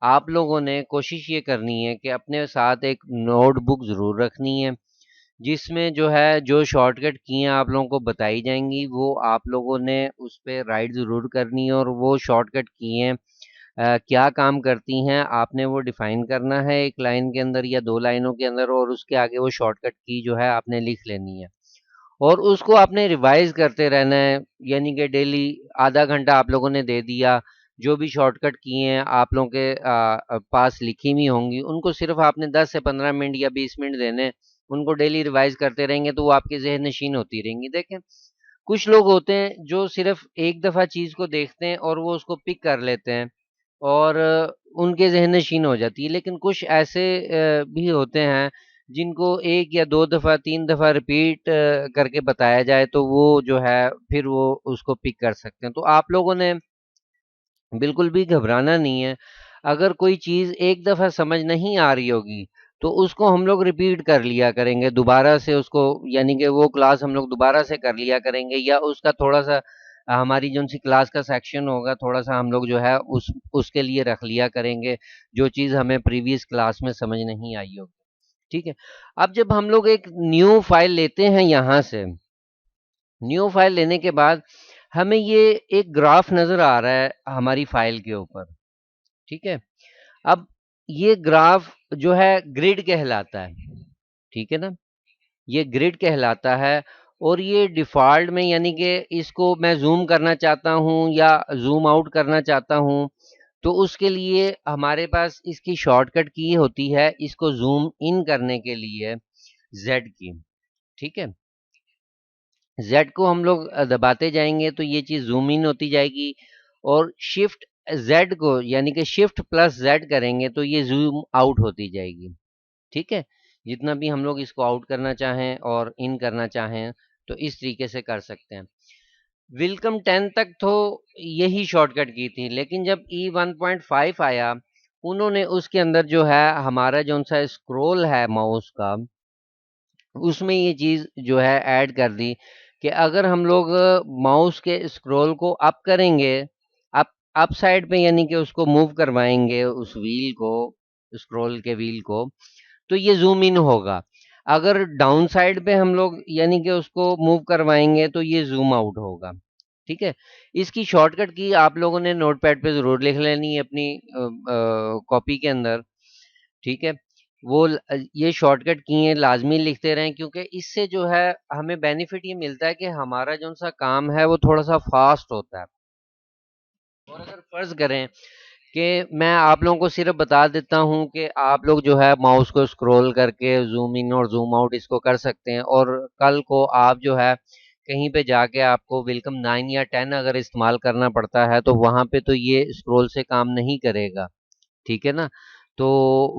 Speaker 1: आप लोगों ने कोशिश ये करनी है कि अपने साथ एक नोटबुक ज़रूर रखनी है, जिसमें जो है जो शॉर्टकट कीज़ आप लोगों को बताई जाएंगी, वो आप लोगों ने उस पे राइट ज़रूर करनी है, और वो शॉर्टकट कीज़ क्या काम करती हैं आपने वो डिफाइन करना है एक लाइन के अंदर या दो लाइनों के अंदर, और उसके आगे वो शॉर्टकट की जो है आपने लिख लेनी है, और उसको आपने रिवाइज करते रहना है। यानी कि डेली आधा घंटा आप लोगों ने दे दिया, जो भी शॉर्टकट किए हैं आप लोगों के पास लिखी हुई होंगी, उनको सिर्फ आपने 10 से 15 मिनट या 20 मिनट देने, उनको डेली रिवाइज करते रहेंगे तो वो आपके जहन नशीन होती रहेंगी। देखें, कुछ लोग होते हैं जो सिर्फ एक दफ़ा चीज़ को देखते हैं और वो उसको पिक कर लेते हैं, और उनके ज़हन नशीन हो जाती है। लेकिन कुछ ऐसे भी होते हैं जिनको 1 या 2 दफ़ा 3 दफ़ा रिपीट करके बताया जाए, तो वो जो है फिर वो उसको पिक कर सकते हैं। तो आप लोगों ने बिल्कुल भी घबराना नहीं है। अगर कोई चीज़ एक दफ़ा समझ नहीं आ रही होगी, तो उसको हम लोग रिपीट कर लिया करेंगे दोबारा से उसको, यानी कि वो क्लास हम लोग दोबारा से कर लिया करेंगे, या उसका थोड़ा-सा हमारी जो-सी क्लास का सेक्शन होगा, थोड़ा-सा हम लोग जो है उसके लिए रख लिया करेंगे, जो चीज़ हमें प्रीवियस क्लास में समझ नहीं आई होगी। ठीक है? अब जब हम लोग एक न्यू फाइल लेते हैं यहाँ से, न्यू फाइल लेने के बाद हमें ये एक ग्राफ नज़र आ रहा है हमारी फाइल के ऊपर। ठीक है। अब ये ग्राफ जो है ग्रिड कहलाता है। ठीक है ना, ये ग्रिड कहलाता है, और ये डिफ़ॉल्ट में, यानी कि इसको मैं ज़ूम करना चाहता हूँ या ज़ूम आउट करना चाहता हूँ, तो उसके लिए हमारे पास इसकी शॉर्टकट की होती है, इसको ज़ूम इन करने के लिए ज़ेड की। ठीक है। ज़ेड को हम लोग दबाते जाएंगे तो ये चीज़ ज़ूम इन होती जाएगी, और शिफ्ट ज़ेड को, यानी कि शिफ्ट प्लस ज़ेड करेंगे तो ये ज़ूम आउट होती जाएगी। ठीक है। जितना भी हम लोग इसको आउट करना चाहें और इन करना चाहें, तो इस तरीके से कर सकते हैं। वेलकम 10 तक तो यही शॉर्टकट की थी, लेकिन जब E1.5 आया, उन्होंने उसके अंदर जो है हमारा जो सा स्क्रोल है माउस का, उसमें ये चीज़ जो है ऐड कर दी कि अगर हम लोग माउस के स्क्रॉल को अप करेंगे, अप साइड पे, यानी कि उसको मूव करवाएंगे उस व्हील को, स्क्रॉल के व्हील को, तो ये ज़ूम इन होगा। अगर डाउन साइड पे हम लोग यानी कि उसको मूव करवाएंगे तो ये ज़ूम आउट होगा। ठीक है। इसकी शॉर्टकट की आप लोगों ने नोटपैड पे ज़रूर लिख लेनी है अपनी कॉपी के अंदर। ठीक है। ये शॉर्टकट की हैं लाज़मी लिखते रहें, क्योंकि इससे जो है हमें बेनिफिट ये मिलता है कि हमारा जो-सा काम है वो थोड़ा-सा फ़ास्ट होता है। और अगर फ़र्ज़ करें कि मैं आप लोगों को सिर्फ़ बता देता हूँ कि आप लोग जो है माउस को स्क्रॉल करके ज़ूम इन और ज़ूम आउट इसको कर सकते हैं, और कल को आप जो है कहीं पे जाके आपको वेलकम 9 या 10 अगर इस्तेमाल करना पड़ता है, तो वहाँ पे तो ये स्क्रॉल से काम नहीं करेगा। ठीक है ना? तो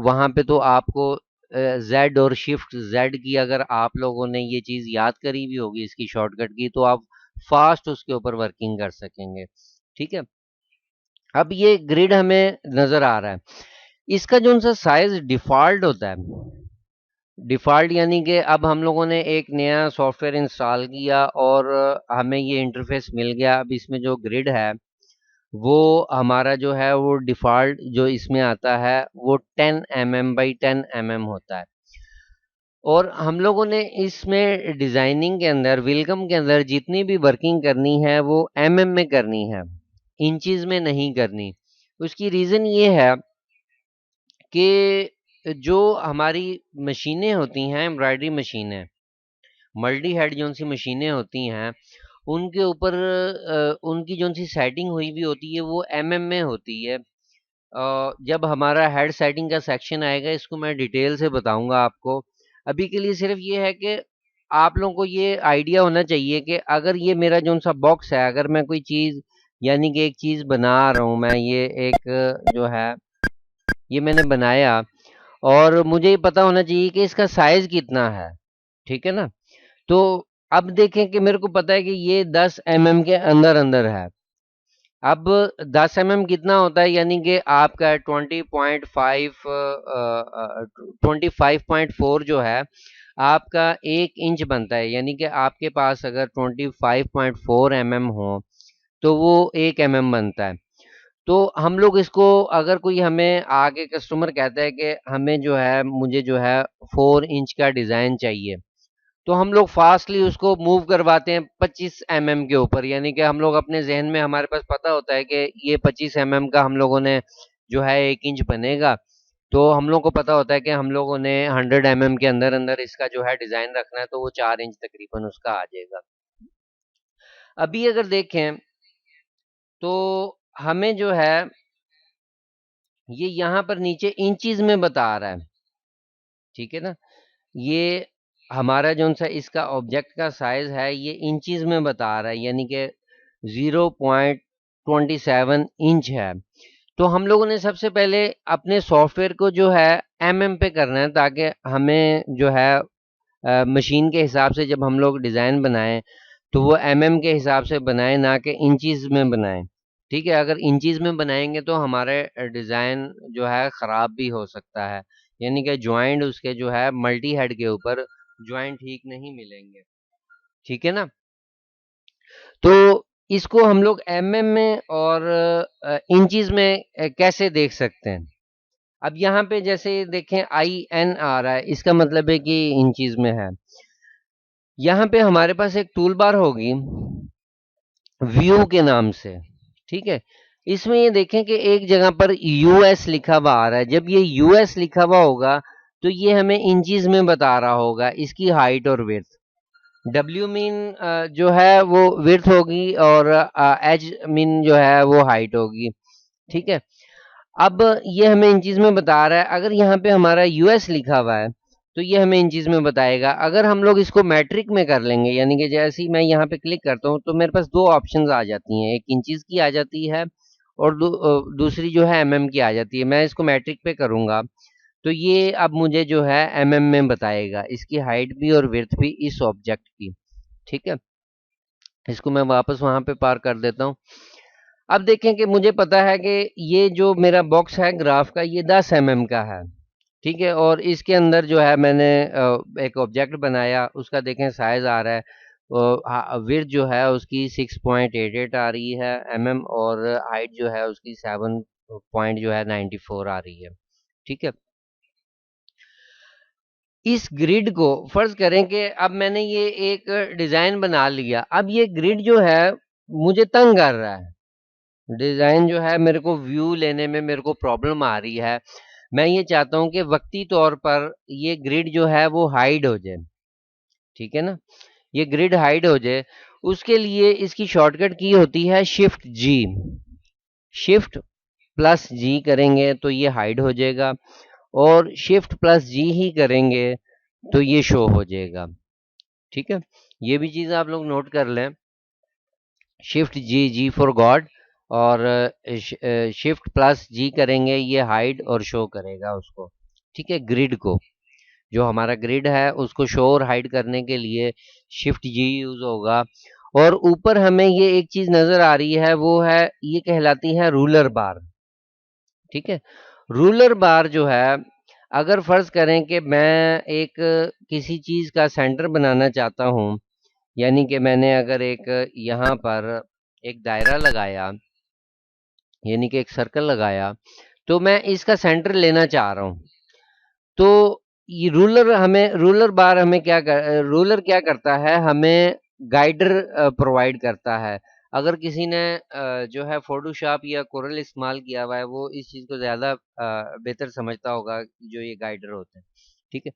Speaker 1: वहां पे तो आपको जेड और शिफ्ट जेड की अगर आप लोगों ने ये चीज याद करी भी होगी इसकी शॉर्टकट की, तो आप फास्ट उसके ऊपर वर्किंग कर सकेंगे। ठीक है, अब ये ग्रिड हमें नजर आ रहा है। इसका जो सा साइज डिफॉल्ट होता है, डिफ़ॉल्ट यानी कि अब हम लोगों ने एक नया सॉफ्टवेयर इंस्टॉल किया और हमें ये इंटरफ़ेस मिल गया। अब इसमें जो ग्रिड है, वो हमारा जो है वो डिफ़ॉल्ट जो इसमें आता है वो 10 mm बाई 10 mm होता है। और हम लोगों ने इसमें डिज़ाइनिंग के अंदर, वेलकम के अंदर जितनी भी वर्किंग करनी है वो mm में करनी है, इंचेस में नहीं करनी। उसकी रीज़न ये है कि जो हमारी मशीनें होती हैं, एम्ब्रॉयडरी मशीनें, मल्टी हेड जो सी मशीनें होती हैं, उनके ऊपर उनकी जो सी सेटिंग हुई भी होती है वो एमएम में होती है। जब हमारा हेड सेटिंग का सेक्शन आएगा इसको मैं डिटेल से बताऊंगा आपको। अभी के लिए सिर्फ ये है कि आप लोगों को ये आइडिया होना चाहिए कि अगर ये मेरा जो सा बॉक्स है, अगर मैं कोई चीज़ यानी कि एक चीज़ बना रहा हूँ, मैं ये एक जो है ये मैंने बनाया और मुझे ये पता होना चाहिए कि इसका साइज कितना है। ठीक है ना? तो अब देखें कि मेरे को पता है कि ये 10 mm के अंदर अंदर है। अब 10 mm कितना होता है, यानी कि आपका 25.4 जो है आपका 1 इंच बनता है। यानी कि आपके पास अगर 25.4 mm हो तो वो 1 mm बनता है। तो हम लोग इसको, अगर कोई हमें आगे कस्टमर कहता है कि हमें जो है मुझे जो है 4 इंच का डिज़ाइन चाहिए, तो हम लोग फास्टली उसको मूव करवाते हैं 25 mm के ऊपर। यानी कि हम लोग अपने जहन में, हमारे पास पता होता है कि ये 25 mm का हम लोगों ने जो है 1 इंच बनेगा। तो हम लोग को पता होता है कि हम लोगों ने 100 mm के अंदर अंदर इसका जो है डिजाइन रखना है, तो वो 4 इंच तकरीबन उसका आ जाएगा। अभी अगर देखें तो हमें जो है ये यहाँ पर नीचे इंचीज में बता रहा है। ठीक है ना? ये हमारा जो सा इसका ऑब्जेक्ट का साइज है ये इंचीज में बता रहा है, यानी कि 0.27 इंच है। तो हम लोगों ने सबसे पहले अपने सॉफ्टवेयर को जो है एमएम पे करना है, ताकि हमें जो है मशीन के हिसाब से जब हम लोग डिज़ाइन बनाएं तो वो एमएम के हिसाब से बनाएं, ना कि इंचीज में बनाएं। ठीक है, अगर इंचीज में बनाएंगे तो हमारे डिज़ाइन जो है ख़राब भी हो सकता है, यानी कि ज्वाइंट उसके जो है मल्टी हेड के ऊपर ज्वाइंट ठीक नहीं मिलेंगे। ठीक है ना? तो इसको हम लोग एमएम में और इंचीज में कैसे देख सकते हैं? अब यहाँ पे जैसे देखें IN आ रहा है, इसका मतलब है कि इंचीज में है। यहाँ पे हमारे पास एक टूल बार होगी व्यू के नाम से। ठीक है, इसमें ये देखें कि एक जगह पर यूएस लिखा हुआ आ रहा है। जब ये यूएस लिखा हुआ होगा तो ये हमें इंचीज में बता रहा होगा इसकी हाइट और विड्थ। डब्ल्यू मीन जो है वो विड्थ होगी और एच मीन जो है वो हाइट होगी। ठीक है, अब ये हमें इंचीज में बता रहा है। अगर यहाँ पे हमारा यूएस लिखा हुआ है तो ये हमें इंचीज में बताएगा। अगर हम लोग इसको मैट्रिक में कर लेंगे, यानी कि जैसे ही मैं यहाँ पे क्लिक करता हूँ तो मेरे पास दो ऑप्शंस आ जाती हैं, एक इंचीज की आ जाती है और दूसरी जो है एमएम की आ जाती है। मैं इसको मैट्रिक पे करूंगा तो ये अब मुझे जो है एमएम में बताएगा, इसकी हाइट भी और विड्थ भी इस ऑब्जेक्ट की। ठीक है, इसको मैं वापस वहां पे पार कर देता हूँ। अब देखें कि मुझे पता है कि ये जो मेरा बॉक्स है ग्राफ का ये 10 mm का है। ठीक है, और इसके अंदर जो है मैंने एक ऑब्जेक्ट बनाया, उसका देखें साइज आ रहा है, विड्थ जो है उसकी 6.88 आ रही है mm और हाइट जो है उसकी 7 पॉइंट जो है 94 आ रही है। ठीक है, इस ग्रिड को फर्ज करें कि अब मैंने ये एक डिजाइन बना लिया। अब ये ग्रिड जो है मुझे तंग कर रहा है, डिजाइन जो है मेरे को व्यू लेने में मेरे को प्रॉब्लम आ रही है। मैं ये चाहता हूं कि वक्ती तौर पर ये ग्रिड जो है वो हाइड हो जाए। ठीक है ना? ये ग्रिड हाइड हो जाए, उसके लिए इसकी शॉर्टकट की होती है शिफ्ट जी। शिफ्ट प्लस जी करेंगे तो ये हाइड हो जाएगा और शिफ्ट प्लस जी ही करेंगे तो ये शो हो जाएगा। ठीक है, ये भी चीज आप लोग नोट कर लें। Shift G, G for God, और शिफ्ट प्लस जी करेंगे, ये हाइड और शो करेगा उसको, ठीक है। ग्रिड को, जो हमारा ग्रिड है उसको शो और हाइड करने के लिए शिफ्ट जी यूज होगा। और ऊपर हमें ये एक चीज नजर आ रही है, वो है, ये कहलाती है रूलर बार, ठीक है। रूलर बार जो है, अगर फर्ज करें कि मैं एक किसी चीज का सेंटर बनाना चाहता हूं, यानी कि मैंने अगर एक यहाँ पर एक दायरा लगाया, यानी कि एक सर्कल लगाया, तो मैं इसका सेंटर लेना चाह रहा हूँ। तो ये रूलर बार हमें रूलर क्या करता है, हमें गाइडर प्रोवाइड करता है। अगर किसी ने जो है फोटोशॉप या कोरल इस्तेमाल किया हुआ है, वो इस चीज को ज्यादा बेहतर समझता होगा, जो ये गाइडर होते हैं, ठीक है।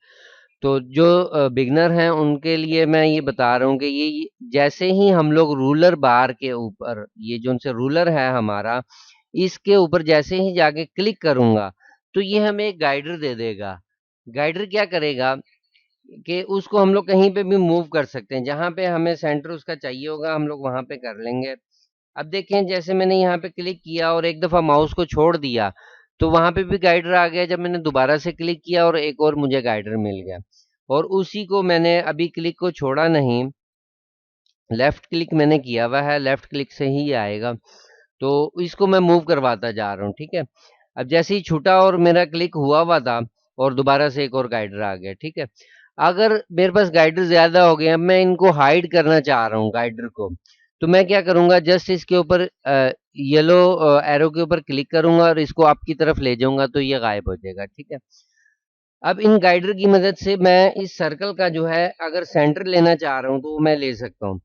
Speaker 1: तो जो बिगनर हैं उनके लिए मैं ये बता रहा हूँ कि ये जैसे ही हम लोग रूलर बार के ऊपर, ये जो उनसे रूलर है हमारा, इसके ऊपर जैसे ही जाके क्लिक करूंगा, तो ये हमें एक गाइडर दे देगा। गाइडर क्या करेगा कि उसको हम लोग कहीं पे भी मूव कर सकते हैं, जहां पे हमें सेंटर उसका चाहिए होगा हम लोग वहां पे कर लेंगे। अब देखें, जैसे मैंने यहाँ पे क्लिक किया और एक दफा माउस को छोड़ दिया, तो वहां पे भी गाइडर आ गया। जब मैंने दोबारा से क्लिक किया और एक और मुझे गाइडर मिल गया, और उसी को मैंने अभी क्लिक को छोड़ा नहीं, लेफ्ट क्लिक मैंने किया हुआ है, लेफ्ट क्लिक से ही ये आएगा। तो इसको मैं मूव करवाता जा रहा हूँ, ठीक है। अब जैसे ही छूटा और मेरा क्लिक हुआ हुआ था, और दोबारा से एक और गाइडर आ गया, ठीक है। अगर मेरे पास गाइडर ज्यादा हो गए, अब मैं इनको हाइड करना चाह रहा हूँ गाइडर को, तो मैं क्या करूंगा, जस्ट इसके ऊपर येलो एरो के ऊपर क्लिक करूंगा और इसको आपकी तरफ ले जाऊंगा, तो ये गायब हो जाएगा, ठीक है। अब इन गाइडर की मदद से मैं इस सर्कल का जो है अगर सेंटर लेना चाह रहा हूँ, तो वो मैं ले सकता हूँ।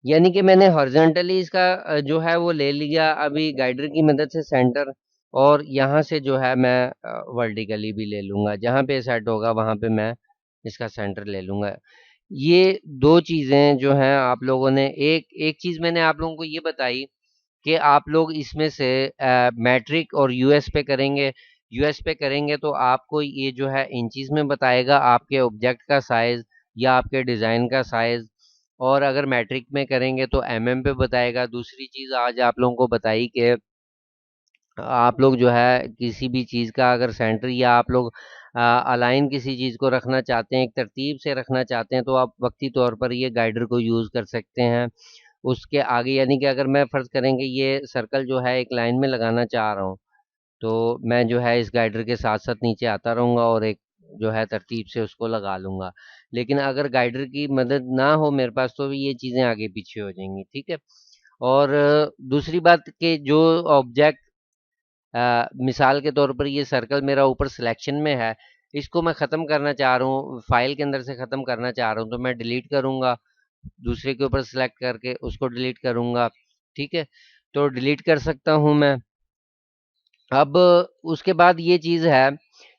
Speaker 1: यानी कि मैंने हॉरिजॉन्टली इसका जो है वो ले लिया अभी गाइडर की मदद से सेंटर, और यहाँ से जो है मैं वर्टिकली भी ले लूंगा, जहाँ पे सेट होगा वहां पे मैं इसका सेंटर ले लूंगा। ये दो चीजें जो हैं, आप लोगों ने एक एक चीज मैंने आप लोगों को ये बताई कि आप लोग इसमें से मैट्रिक और यूएस पे करेंगे। यूएस पे करेंगे तो आपको ये जो है इंचीज में बताएगा आपके ऑब्जेक्ट का साइज या आपके डिजाइन का साइज, और अगर मैट्रिक में करेंगे तो एमएम पे बताएगा। दूसरी चीज आज आप लोगों को बताई कि आप लोग जो है किसी भी चीज का अगर सेंटर, या आप लोग अलाइन किसी चीज को रखना चाहते हैं, एक तरतीब से रखना चाहते हैं, तो आप वक्ती तौर पर ये गाइडर को यूज कर सकते हैं। उसके आगे, यानी कि अगर मैं फर्ज करेंगे ये सर्कल जो है एक लाइन में लगाना चाह रहा हूँ, तो मैं जो है इस गाइडर के साथ साथ नीचे आता रहूंगा और एक जो है तरतीब से उसको लगा लूंगा। लेकिन अगर गाइडर की मदद ना हो मेरे पास, तो भी ये चीजें आगे पीछे हो जाएंगी, ठीक है। और दूसरी बात कि जो ऑब्जेक्ट, मिसाल के तौर पर ये सर्कल मेरा ऊपर सिलेक्शन में है, इसको मैं ख़त्म करना चाह रहा हूँ, फाइल के अंदर से ख़त्म करना चाह रहा हूँ, तो मैं डिलीट करूँगा, दूसरे के ऊपर सेलेक्ट करके उसको डिलीट करूँगा, ठीक है। तो डिलीट कर सकता हूँ मैं। अब उसके बाद ये चीज़ है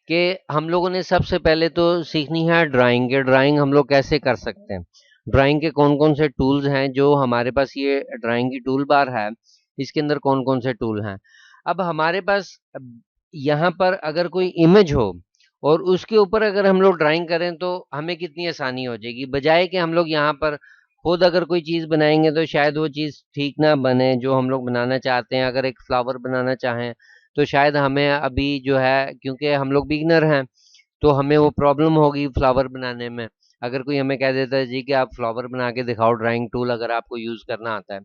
Speaker 1: कि हम लोगों ने सबसे पहले तो सीखनी है ड्राइंग के, ड्राइंग हम लोग कैसे कर सकते हैं, ड्राइंग के कौन कौन से टूल्स हैं जो हमारे पास, ये ड्राइंग की टूल बार है, इसके अंदर कौन कौन से टूल हैं। अब हमारे पास यहाँ पर अगर कोई इमेज हो और उसके ऊपर अगर हम लोग ड्राइंग करें, तो हमें कितनी आसानी हो जाएगी, बजाय कि हम लोग यहाँ पर खुद अगर कोई चीज़ बनाएंगे तो शायद वो चीज़ ठीक ना बने जो हम लोग बनाना चाहते हैं। अगर एक फ्लावर बनाना चाहें, तो शायद हमें अभी जो है, क्योंकि हम लोग बिगनर हैं, तो हमें वो प्रॉब्लम होगी फ्लावर बनाने में। अगर कोई हमें कह देता है जी कि आप फ्लावर बना के दिखाओ ड्राइंग टूल, अगर आपको यूज करना आता है,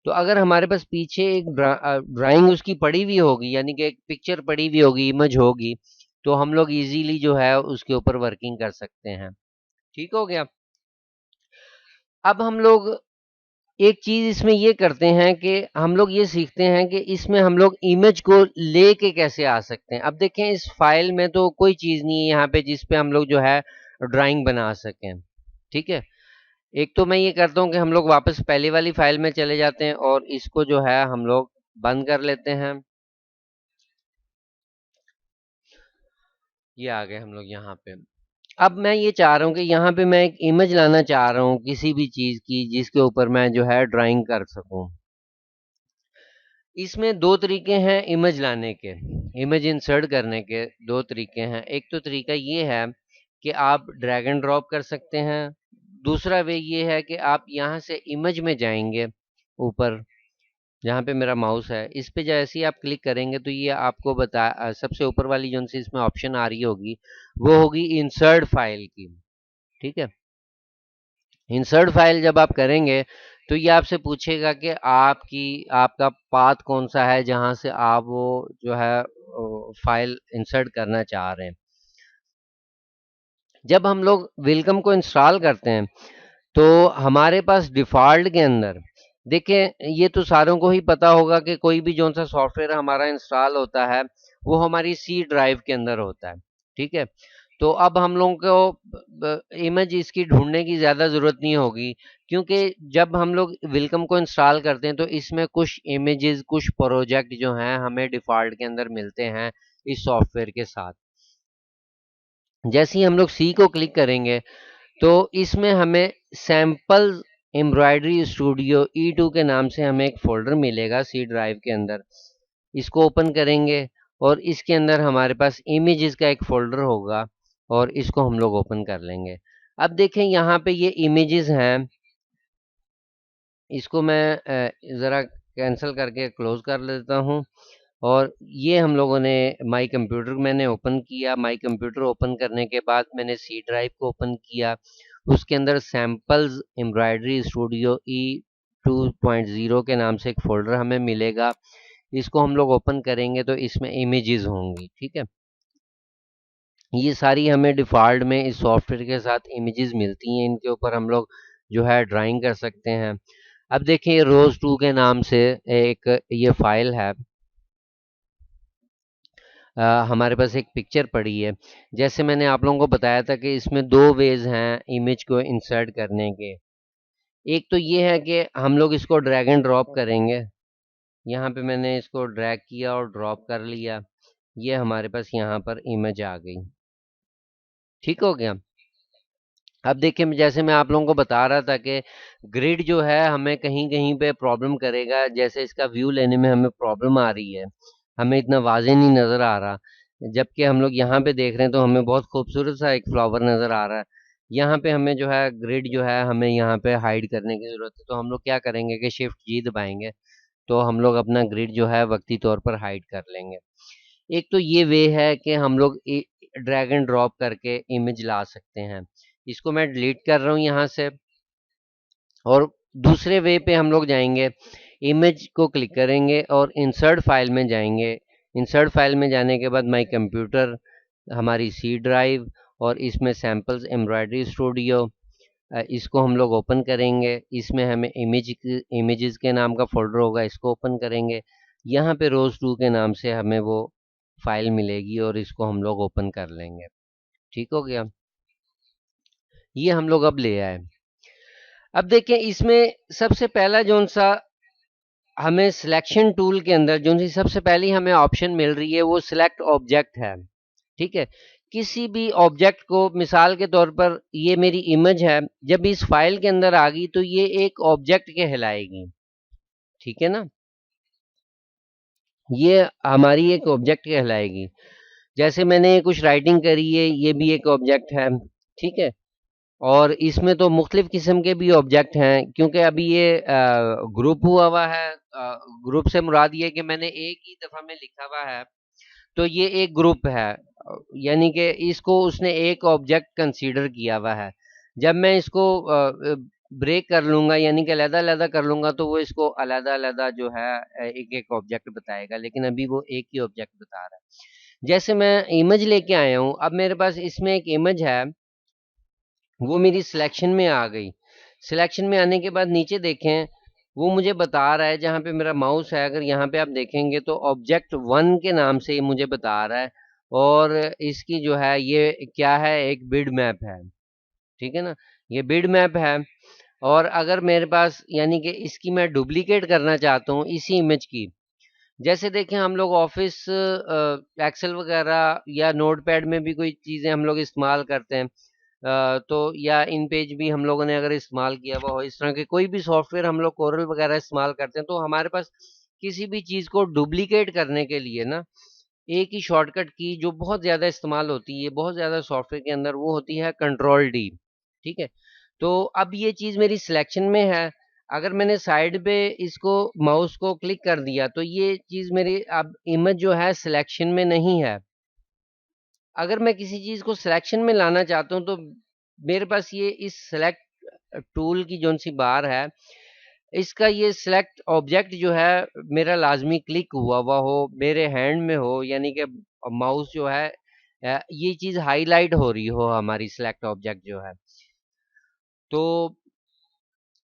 Speaker 1: तो अगर हमारे पास पीछे एक ड्राइंग उसकी पड़ी हुई होगी, यानी कि एक पिक्चर पड़ी हुई होगी, इमेज होगी, तो हम लोग इजीली जो है उसके ऊपर वर्किंग कर सकते हैं। ठीक हो गया। अब हम लोग एक चीज इसमें ये करते हैं कि हम लोग ये सीखते हैं कि इसमें हम लोग इमेज को लेके कैसे आ सकते हैं। अब देखें, इस फाइल में तो कोई चीज नहीं है यहाँ पे जिस पे हम लोग जो है ड्राइंग बना सकें, ठीक है। एक तो मैं ये करता हूँ कि हम लोग वापस पहली वाली फाइल में चले जाते हैं और इसको जो है हम लोग बंद कर लेते हैं। ये आ गए हम लोग यहाँ पे। अब मैं ये चाह रहा हूँ कि यहाँ पे मैं एक इमेज लाना चाह रहा हूँ किसी भी चीज की, जिसके ऊपर मैं जो है ड्राइंग कर सकूं। इसमें दो तरीके हैं इमेज लाने के, इमेज इंसर्ट करने के दो तरीके हैं। एक तो तरीका ये है कि आप ड्रैग एंड ड्रॉप कर सकते हैं। दूसरा वे ये है कि आप यहाँ से इमेज में जाएंगे ऊपर, जहाँ पे मेरा माउस है इस पे जैसे ही आप क्लिक करेंगे तो ये आपको सबसे ऊपर वाली जो सी इसमें ऑप्शन आ रही होगी वो होगी इंसर्ट फाइल की। ठीक है, इंसर्ट फाइल जब आप करेंगे तो ये आपसे पूछेगा कि आपका पाथ कौन सा है जहां से आप वो जो है फाइल इंसर्ट करना चाह रहे हैं। जब हम लोग वेलकम को इंस्टॉल करते हैं तो हमारे पास डिफ़ॉल्ट के अंदर देखिए, ये तो सारों को ही पता होगा कि कोई भी जो सा सॉफ्टवेयर हमारा इंस्टॉल होता है वो हमारी सी ड्राइव के अंदर होता है। ठीक है, तो अब हम लोगों को इमेज इसकी ढूंढने की ज़्यादा ज़रूरत नहीं होगी, क्योंकि जब हम लोग वेलकम को इंस्टॉल करते हैं तो इसमें कुछ इमेजेस कुछ प्रोजेक्ट जो हैं हमें डिफ़ॉल्ट के अंदर मिलते हैं इस सॉफ्टवेयर के साथ। जैसे ही हम लोग सी को क्लिक करेंगे तो इसमें हमें सैम्पल एम्ब्रॉयडरी स्टूडियो E2 के नाम से हमें एक फोल्डर मिलेगा सी ड्राइव के अंदर। इसको ओपन करेंगे और इसके अंदर हमारे पास इमेजेस का एक फोल्डर होगा और इसको हम लोग ओपन कर लेंगे। अब देखें यहाँ पे ये इमेजेस हैं, इसको मैं ज़रा कैंसिल करके क्लोज कर लेता हूँ। और ये हम लोगों ने माई कंप्यूटर मैंने ओपन किया। माई कंप्यूटर ओपन करने के बाद मैंने सी ड्राइव को ओपन किया। उसके अंदर सैम्पल्स एम्ब्रॉयडरी स्टूडियो E2.0 के नाम से एक फोल्डर हमें मिलेगा। इसको हम लोग ओपन करेंगे तो इसमें इमेजेस होंगी। ठीक है, ये सारी हमें डिफ़ॉल्ट में इस सॉफ्टवेयर के साथ इमेजेस मिलती हैं। इनके ऊपर हम लोग जो है ड्राइंग कर सकते हैं। अब देखिए रोज 2 के नाम से एक ये फाइल है। हमारे पास एक पिक्चर पड़ी है। जैसे मैंने आप लोगों को बताया था कि इसमें दो वेज हैं इमेज को इंसर्ट करने के। एक तो ये है कि हम लोग इसको ड्रैग एंड ड्रॉप करेंगे। यहाँ पे मैंने इसको ड्रैग किया और ड्रॉप कर लिया, ये हमारे पास यहाँ पर इमेज आ गई। ठीक हो गया। अब देखिए जैसे मैं आप लोगों को बता रहा था कि ग्रिड जो है हमें कहीं कहीं पे प्रॉब्लम करेगा। जैसे इसका व्यू लेने में हमें प्रॉब्लम आ रही है, हमें इतना वाज़ेह नहीं नज़र आ रहा। जबकि हम लोग यहाँ पे देख रहे हैं तो हमें बहुत खूबसूरत सा एक फ्लावर नज़र आ रहा है। यहाँ पे हमें जो है ग्रिड जो है हमें यहाँ पे हाइड करने की ज़रूरत है। तो हम लोग क्या करेंगे कि शिफ्ट जी दबाएंगे तो हम लोग अपना ग्रिड जो है वक्ती तौर पर हाइड कर लेंगे। एक तो ये वे है कि हम लोग ड्रैग एंड ड्रॉप करके इमेज ला सकते हैं। इसको मैं डिलीट कर रहा हूँ यहाँ से। और दूसरे वे पे हम लोग जाएंगे, इमेज को क्लिक करेंगे और इंसर्ट फाइल में जाएंगे। इंसर्ट फाइल में जाने के बाद माई कंप्यूटर, हमारी सी ड्राइव और इसमें सैम्पल्स एम्ब्रॉयडरी स्टूडियो, इसको हम लोग ओपन करेंगे। इसमें हमें इमेजेस के नाम का फोल्डर होगा, इसको ओपन करेंगे। यहाँ पे रोज 2 के नाम से हमें वो फाइल मिलेगी और इसको हम लोग ओपन कर लेंगे। ठीक हो गया, ये हम लोग अब ले आए। अब देखें इसमें सबसे पहला जो सा हमें सिलेक्शन टूल के अंदर जो सी सबसे पहली हमें ऑप्शन मिल रही है वो सिलेक्ट ऑब्जेक्ट है। ठीक है, किसी भी ऑब्जेक्ट को, मिसाल के तौर पर ये मेरी इमेज है, जब इस फाइल के अंदर आ गई तो ये एक ऑब्जेक्ट कहलाएगी। ठीक है ना, ये हमारी एक ऑब्जेक्ट कहलाएगी। जैसे मैंने कुछ राइटिंग करी है, ये भी एक ऑब्जेक्ट है। ठीक है, और इसमें तो मुख्तलिफ किस्म के भी ऑब्जेक्ट हैं, क्योंकि अभी ये ग्रुप हुआ है। ग्रुप से मुराद ये है कि मैंने एक ही दफ़ा में लिखा हुआ है तो ये एक ग्रुप है। यानी कि इसको उसने एक ऑब्जेक्ट कंसीडर किया हुआ है। जब मैं इसको ब्रेक कर लूँगा यानी कि अलग-अलग कर लूँगा तो वो इसको अलग-अलग जो है एक-एक ऑब्जेक्ट बताएगा, लेकिन अभी वो एक ही ऑब्जेक्ट बता रहा है। जैसे मैं इमेज लेके आया हूँ, अब मेरे पास इसमें एक इमेज है, वो मेरी सिलेक्शन में आ गई। सिलेक्शन में आने के बाद नीचे देखें, वो मुझे बता रहा है, जहाँ पे मेरा माउस है अगर यहाँ पे आप देखेंगे तो ऑब्जेक्ट 1 के नाम से ये मुझे बता रहा है। और इसकी जो है ये क्या है, एक बिड मैप है। ठीक है ना, ये बिड मैप है। और अगर मेरे पास यानी कि इसकी मैं डुप्लीकेट करना चाहता हूँ इसी इमेज की, जैसे देखें हम लोग ऑफिस एक्सेल वगैरह या नोटपैड में भी कोई चीज़ें हम लोग इस्तेमाल करते हैं, तो या इन पेज भी हम लोगों ने अगर इस्तेमाल किया हुआ हो, इस तरह के कोई भी सॉफ्टवेयर हम लोग कोरल वगैरह इस्तेमाल करते हैं, तो हमारे पास किसी भी चीज़ को डुप्लीकेट करने के लिए ना एक ही शॉर्टकट की जो बहुत ज़्यादा इस्तेमाल होती है बहुत ज़्यादा सॉफ्टवेयर के अंदर, वो होती है कंट्रोल डी। ठीक है, तो अब ये चीज़ मेरी सिलेक्शन में है। अगर मैंने साइड पे इसको माउस को क्लिक कर दिया तो ये चीज मेरी अब इमेज जो है सिलेक्शन में नहीं है। अगर मैं किसी चीज को सिलेक्शन में लाना चाहता हूँ तो मेरे पास ये इस सेलेक्ट टूल की जो सी बार है, इसका ये सिलेक्ट ऑब्जेक्ट जो है मेरा लाजमी क्लिक हुआ हुआ हो, मेरे हैंड में हो, यानी कि माउस जो है ये चीज हाईलाइट हो रही हो हमारी सिलेक्ट ऑब्जेक्ट जो है। तो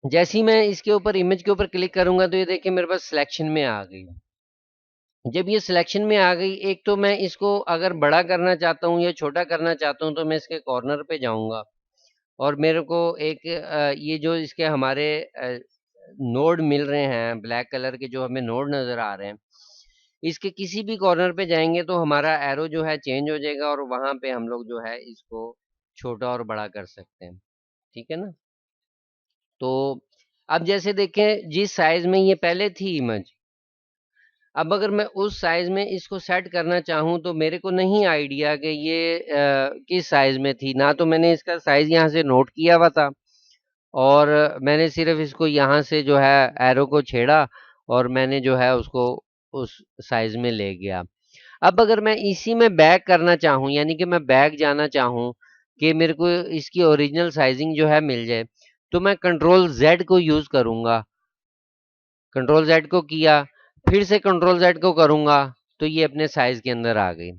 Speaker 1: जैसे ही मैं इसके ऊपर इमेज के ऊपर क्लिक करूंगा तो ये देखिए मेरे पास सिलेक्शन में आ गई। जब ये सिलेक्शन में आ गई, एक तो मैं इसको अगर बड़ा करना चाहता हूँ या छोटा करना चाहता हूँ तो मैं इसके कॉर्नर पे जाऊंगा और मेरे को एक ये जो इसके हमारे नोड मिल रहे हैं ब्लैक कलर के, जो हमें नोड नजर आ रहे हैं, इसके किसी भी कॉर्नर पे जाएंगे तो हमारा एरो जो है चेंज हो जाएगा और वहां पे हम लोग जो है इसको छोटा और बड़ा कर सकते हैं। ठीक है ना। तो अब जैसे देखें जिस साइज में ये पहले थी इमेज, अब अगर मैं उस साइज में इसको सेट करना चाहूँ तो मेरे को नहीं आइडिया कि ये किस साइज में थी। ना तो मैंने इसका साइज यहाँ से नोट किया हुआ था और मैंने सिर्फ इसको यहाँ से जो है एरो को छेड़ा और मैंने जो है उसको उस साइज में ले गया। अब अगर मैं इसी में बैक करना चाहूँ, यानी कि मैं बैक जाना चाहूँ कि मेरे को इसकी ओरिजिनल साइजिंग जो है मिल जाए, तो मैं कंट्रोल जेड को यूज करूंगा। कंट्रोल जेड को किया, फिर से कंट्रोल जेड को करूंगा तो ये अपने साइज के अंदर आ गई।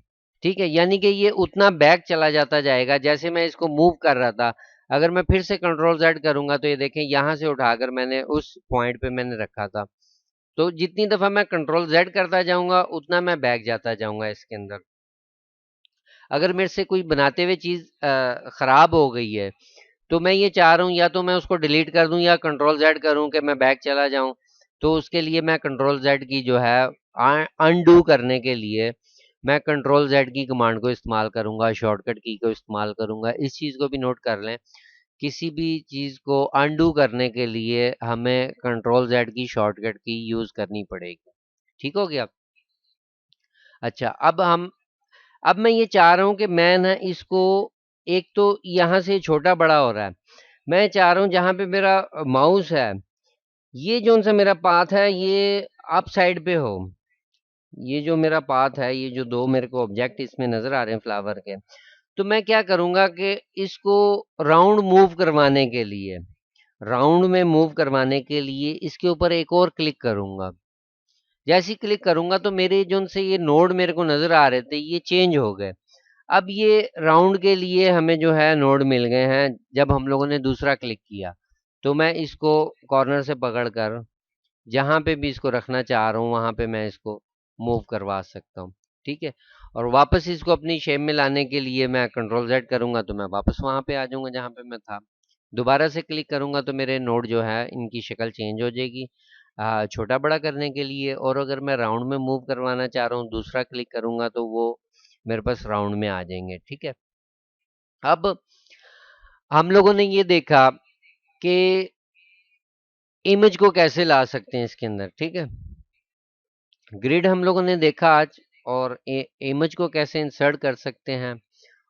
Speaker 1: ठीक है, यानी कि ये उतना बैक चला जाता जाएगा जैसे मैं इसको मूव कर रहा था। अगर मैं फिर से कंट्रोल जेड करूंगा तो ये देखें यहाँ से उठाकर मैंने उस पॉइंट पे मैंने रखा था। तो जितनी दफा मैं कंट्रोल जेड करता जाऊंगा उतना मैं बैक जाता जाऊंगा इसके अंदर। अगर मेरे से कोई बनाते हुए चीज खराब हो गई है तो मैं ये चाह रहा हूँ या तो मैं उसको डिलीट कर दूं या कंट्रोल जेड करूं कि मैं बैक चला जाऊं। तो उसके लिए मैं कंट्रोल जेड की जो है अनडू करने के लिए मैं कंट्रोल जेड की कमांड को इस्तेमाल करूंगा, शॉर्टकट की को इस्तेमाल करूंगा। इस चीज को भी नोट कर लें, किसी भी चीज को अनडू करने के लिए हमें कंट्रोल जेड की शॉर्टकट की यूज करनी पड़ेगी। ठीक हो गया। अच्छा, अब मैं ये चाह रहा हूँ कि मैं ना इसको, एक तो यहाँ से छोटा बड़ा हो रहा है, मैं चाह रहा हूँ जहाँ पे मेरा माउस है ये जो सा मेरा पाथ है ये अप साइड पे हो। ये जो मेरा पाथ है, ये जो दो मेरे को ऑब्जेक्ट इसमें नजर आ रहे हैं फ्लावर के, तो मैं क्या करूंगा कि इसको राउंड मूव करवाने के लिए, राउंड में मूव करवाने के लिए इसके ऊपर एक और क्लिक करूंगा। जैसे ही क्लिक करूंगा तो मेरे जो से ये नोड मेरे को नजर आ रहे थे ये चेंज हो गए। अब ये राउंड के लिए हमें जो है नोड मिल गए हैं जब हम लोगों ने दूसरा क्लिक किया। तो मैं इसको कॉर्नर से पकड़कर जहां पे भी इसको रखना चाह रहा हूँ वहां पे मैं इसको मूव करवा सकता हूँ। ठीक है। और वापस इसको अपनी शेप में लाने के लिए मैं कंट्रोल जेड करूंगा तो मैं वापस वहां पे आ जाऊंगा जहां पे मैं था। दोबारा से क्लिक करूंगा तो मेरे नोड जो है इनकी शक्ल चेंज हो जाएगी छोटा बड़ा करने के लिए। और अगर मैं राउंड में मूव करवाना चाह रहा हूँ दूसरा क्लिक करूंगा तो वो मेरे पास राउंड में आ जाएंगे। ठीक है। अब हम लोगों ने ये देखा कि इमेज को कैसे ला सकते हैं इसके अंदर। ठीक है, ग्रिड हम लोगों ने देखा आज, और इमेज को कैसे इंसर्ट कर सकते हैं।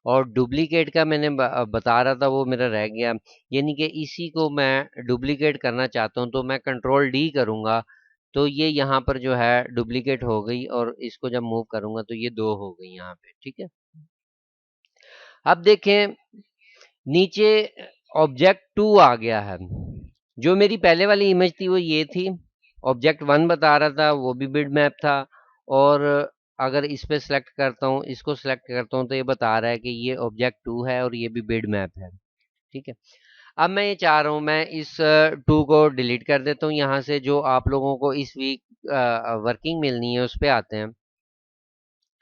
Speaker 1: और डुप्लीकेट का मैंने बता रहा था वो मेरा रह गया, यानी कि इसी को मैं डुप्लीकेट करना चाहता हूँ तो मैं कंट्रोल डी करूंगा तो ये यहाँ पर जो है डुप्लीकेट हो गई और इसको जब मूव करूंगा तो ये दो हो गई यहाँ पे। ठीक है। अब देखें नीचे ऑब्जेक्ट टू आ गया है। जो मेरी पहले वाली इमेज थी वो ये थी, ऑब्जेक्ट वन बता रहा था वो भी बिट मैप था। और अगर इस पे सिलेक्ट करता हूँ, इसको सिलेक्ट करता हूँ तो ये बता रहा है कि ये ऑब्जेक्ट टू है और ये भी बिट मैप है। ठीक है। अब मैं ये चाह रहा हूँ मैं इस टू को डिलीट कर देता हूँ यहाँ से। जो आप लोगों को इस वीक वर्किंग मिलनी है उस पे आते हैं।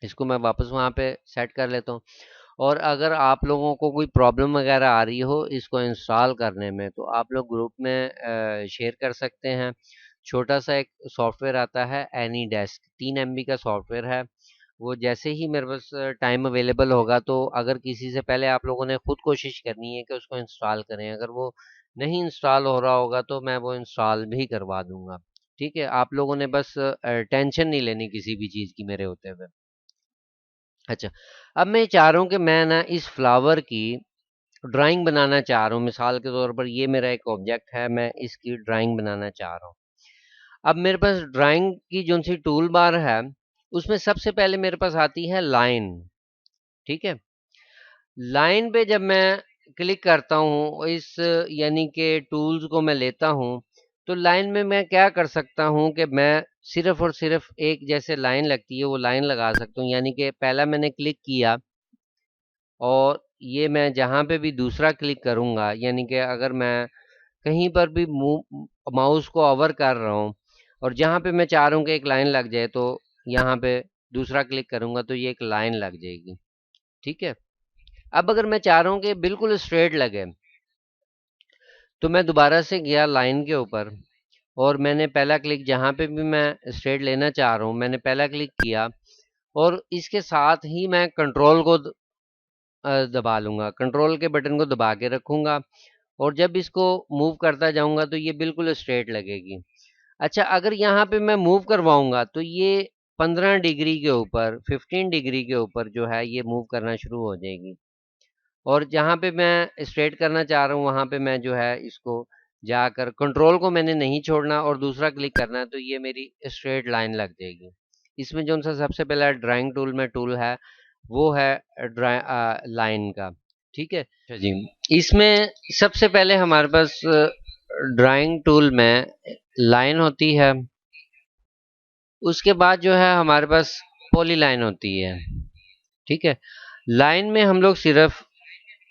Speaker 1: इसको मैं वापस वहाँ पे सेट कर लेता हूँ। और अगर आप लोगों को कोई प्रॉब्लम वगैरह आ रही हो इसको इंस्टॉल करने में तो आप लोग ग्रुप में शेयर कर सकते हैं। छोटा सा एक सॉफ्टवेयर आता है एनी डेस्क, 3 MB का सॉफ्टवेयर है। वो जैसे ही मेरे पास टाइम अवेलेबल होगा तो अगर किसी से पहले आप लोगों ने खुद कोशिश करनी है कि उसको इंस्टॉल करें, अगर वो नहीं इंस्टॉल हो रहा होगा तो मैं वो इंस्टॉल भी करवा दूंगा। ठीक है, आप लोगों ने बस टेंशन नहीं लेनी किसी भी चीज़ की मेरे होते हुए। अच्छा, अब मैं चाह रहा हूँ कि मैं ना इस फ्लावर की ड्राइंग बनाना चाह रहा हूँ। मिसाल के तौर पर ये मेरा एक ऑब्जेक्ट है, मैं इसकी ड्राइंग बनाना चाह रहा हूँ। अब मेरे पास ड्राइंग की जो सी टूल बार है, उसमें सबसे पहले मेरे पास आती है लाइन। ठीक है, लाइन पे जब मैं क्लिक करता हूँ, इस यानी कि टूल्स को मैं लेता हूँ, तो लाइन में मैं क्या कर सकता हूँ कि मैं सिर्फ और सिर्फ एक जैसे लाइन लगती है वो लाइन लगा सकता हूँ। यानी कि पहला मैंने क्लिक किया और ये मैं जहाँ पे भी दूसरा क्लिक करूँगा, यानी कि अगर मैं कहीं पर भी मूव माउस को ओवर कर रहा हूँ और जहाँ पे मैं चाह रहा हूँ कि एक लाइन लग जाए, तो यहाँ पे दूसरा क्लिक करूँगा तो ये एक लाइन लग जाएगी। ठीक है, अब अगर मैं चाह रहा हूँ कि बिल्कुल स्ट्रेट लगे, तो मैं दोबारा से गया लाइन के ऊपर और मैंने पहला क्लिक, जहाँ पे भी मैं स्ट्रेट लेना चाह रहा हूँ मैंने पहला क्लिक किया और इसके साथ ही मैं कंट्रोल को दबा लूंगा, कंट्रोल के बटन को दबा के रखूंगा और जब इसको मूव करता जाऊंगा तो ये बिल्कुल स्ट्रेट लगेगी। अच्छा, अगर यहाँ पे मैं मूव करवाऊंगा तो ये 15 डिग्री के ऊपर, 15 डिग्री के ऊपर जो है ये मूव करना शुरू हो जाएगी। और जहाँ पे मैं स्ट्रेट करना चाह रहा हूँ वहाँ पे मैं जो है इसको जाकर कंट्रोल को मैंने नहीं छोड़ना और दूसरा क्लिक करना है तो ये मेरी स्ट्रेट लाइन लग जाएगी। इसमें जो सा सबसे पहला ड्राइंग टूल में टूल है वो है लाइन का। ठीक है। अच्छा जी, इसमें सबसे पहले हमारे पास ड्राइंग टूल में लाइन होती है, उसके बाद जो है हमारे पास पॉली लाइन होती है। ठीक है, लाइन में हम लोग सिर्फ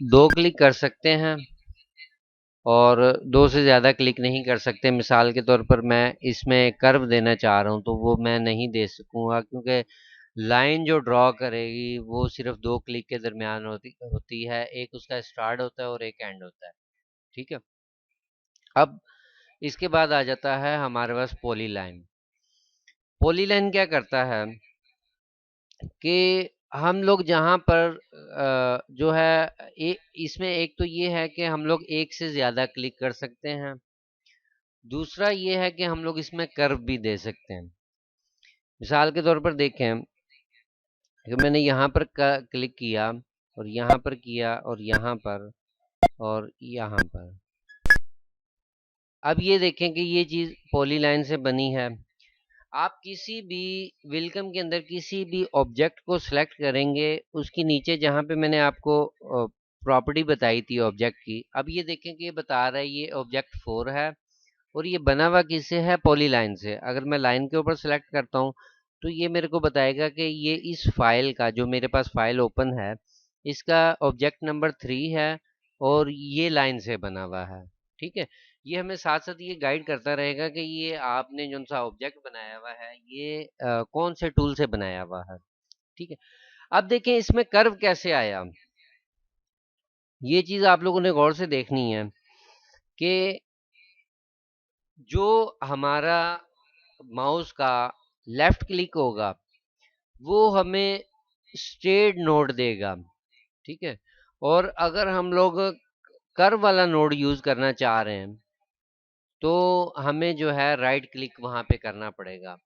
Speaker 1: दो क्लिक कर सकते हैं और दो से ज़्यादा क्लिक नहीं कर सकते। मिसाल के तौर पर मैं इसमें कर्व देना चाह रहा हूँ तो वो मैं नहीं दे सकूँगा, क्योंकि लाइन जो ड्रॉ करेगी वो सिर्फ दो क्लिक के दरमियान होती होती है, एक उसका स्टार्ट होता है और एक एंड होता है। ठीक है, अब इसके बाद आ जाता है हमारे पास पॉली लाइन। पॉली लाइन क्या करता है कि हम लोग जहाँ पर जो है इसमें एक तो ये है कि हम लोग एक से ज़्यादा क्लिक कर सकते हैं, दूसरा ये है कि हम लोग इसमें कर्व भी दे सकते हैं। मिसाल के तौर पर देखें कि मैंने यहाँ पर क्लिक किया और यहाँ पर किया और यहाँ पर और यहाँ पर। अब ये देखें कि ये चीज़ पॉली लाइन से बनी है। आप किसी भी वेलकम के अंदर किसी भी ऑब्जेक्ट को सिलेक्ट करेंगे, उसके नीचे जहाँ पे मैंने आपको प्रॉपर्टी बताई थी ऑब्जेक्ट की, अब ये देखें कि ये बता रहा है ये ऑब्जेक्ट 4 है और ये बना हुआ किससे है, पॉली लाइन से। अगर मैं लाइन के ऊपर सेलेक्ट करता हूँ तो ये मेरे को बताएगा कि ये इस फाइल का, जो मेरे पास फाइल ओपन है, इसका ऑब्जेक्ट नंबर 3 है और ये लाइन से बना हुआ है। ठीक है, ये हमें साथ साथ ये गाइड करता रहेगा कि ये आपने जो सा ऑब्जेक्ट बनाया हुआ है ये कौन से टूल से बनाया हुआ है। ठीक है, अब देखें इसमें कर्व कैसे आया, ये चीज आप लोगों ने गौर से देखनी है कि जो हमारा माउस का लेफ्ट क्लिक होगा वो हमें स्ट्रेट नोड देगा। ठीक है, और अगर हम लोग कर्व वाला नोड यूज करना चाह रहे हैं तो हमें जो है राइट क्लिक वहां पे करना पड़ेगा।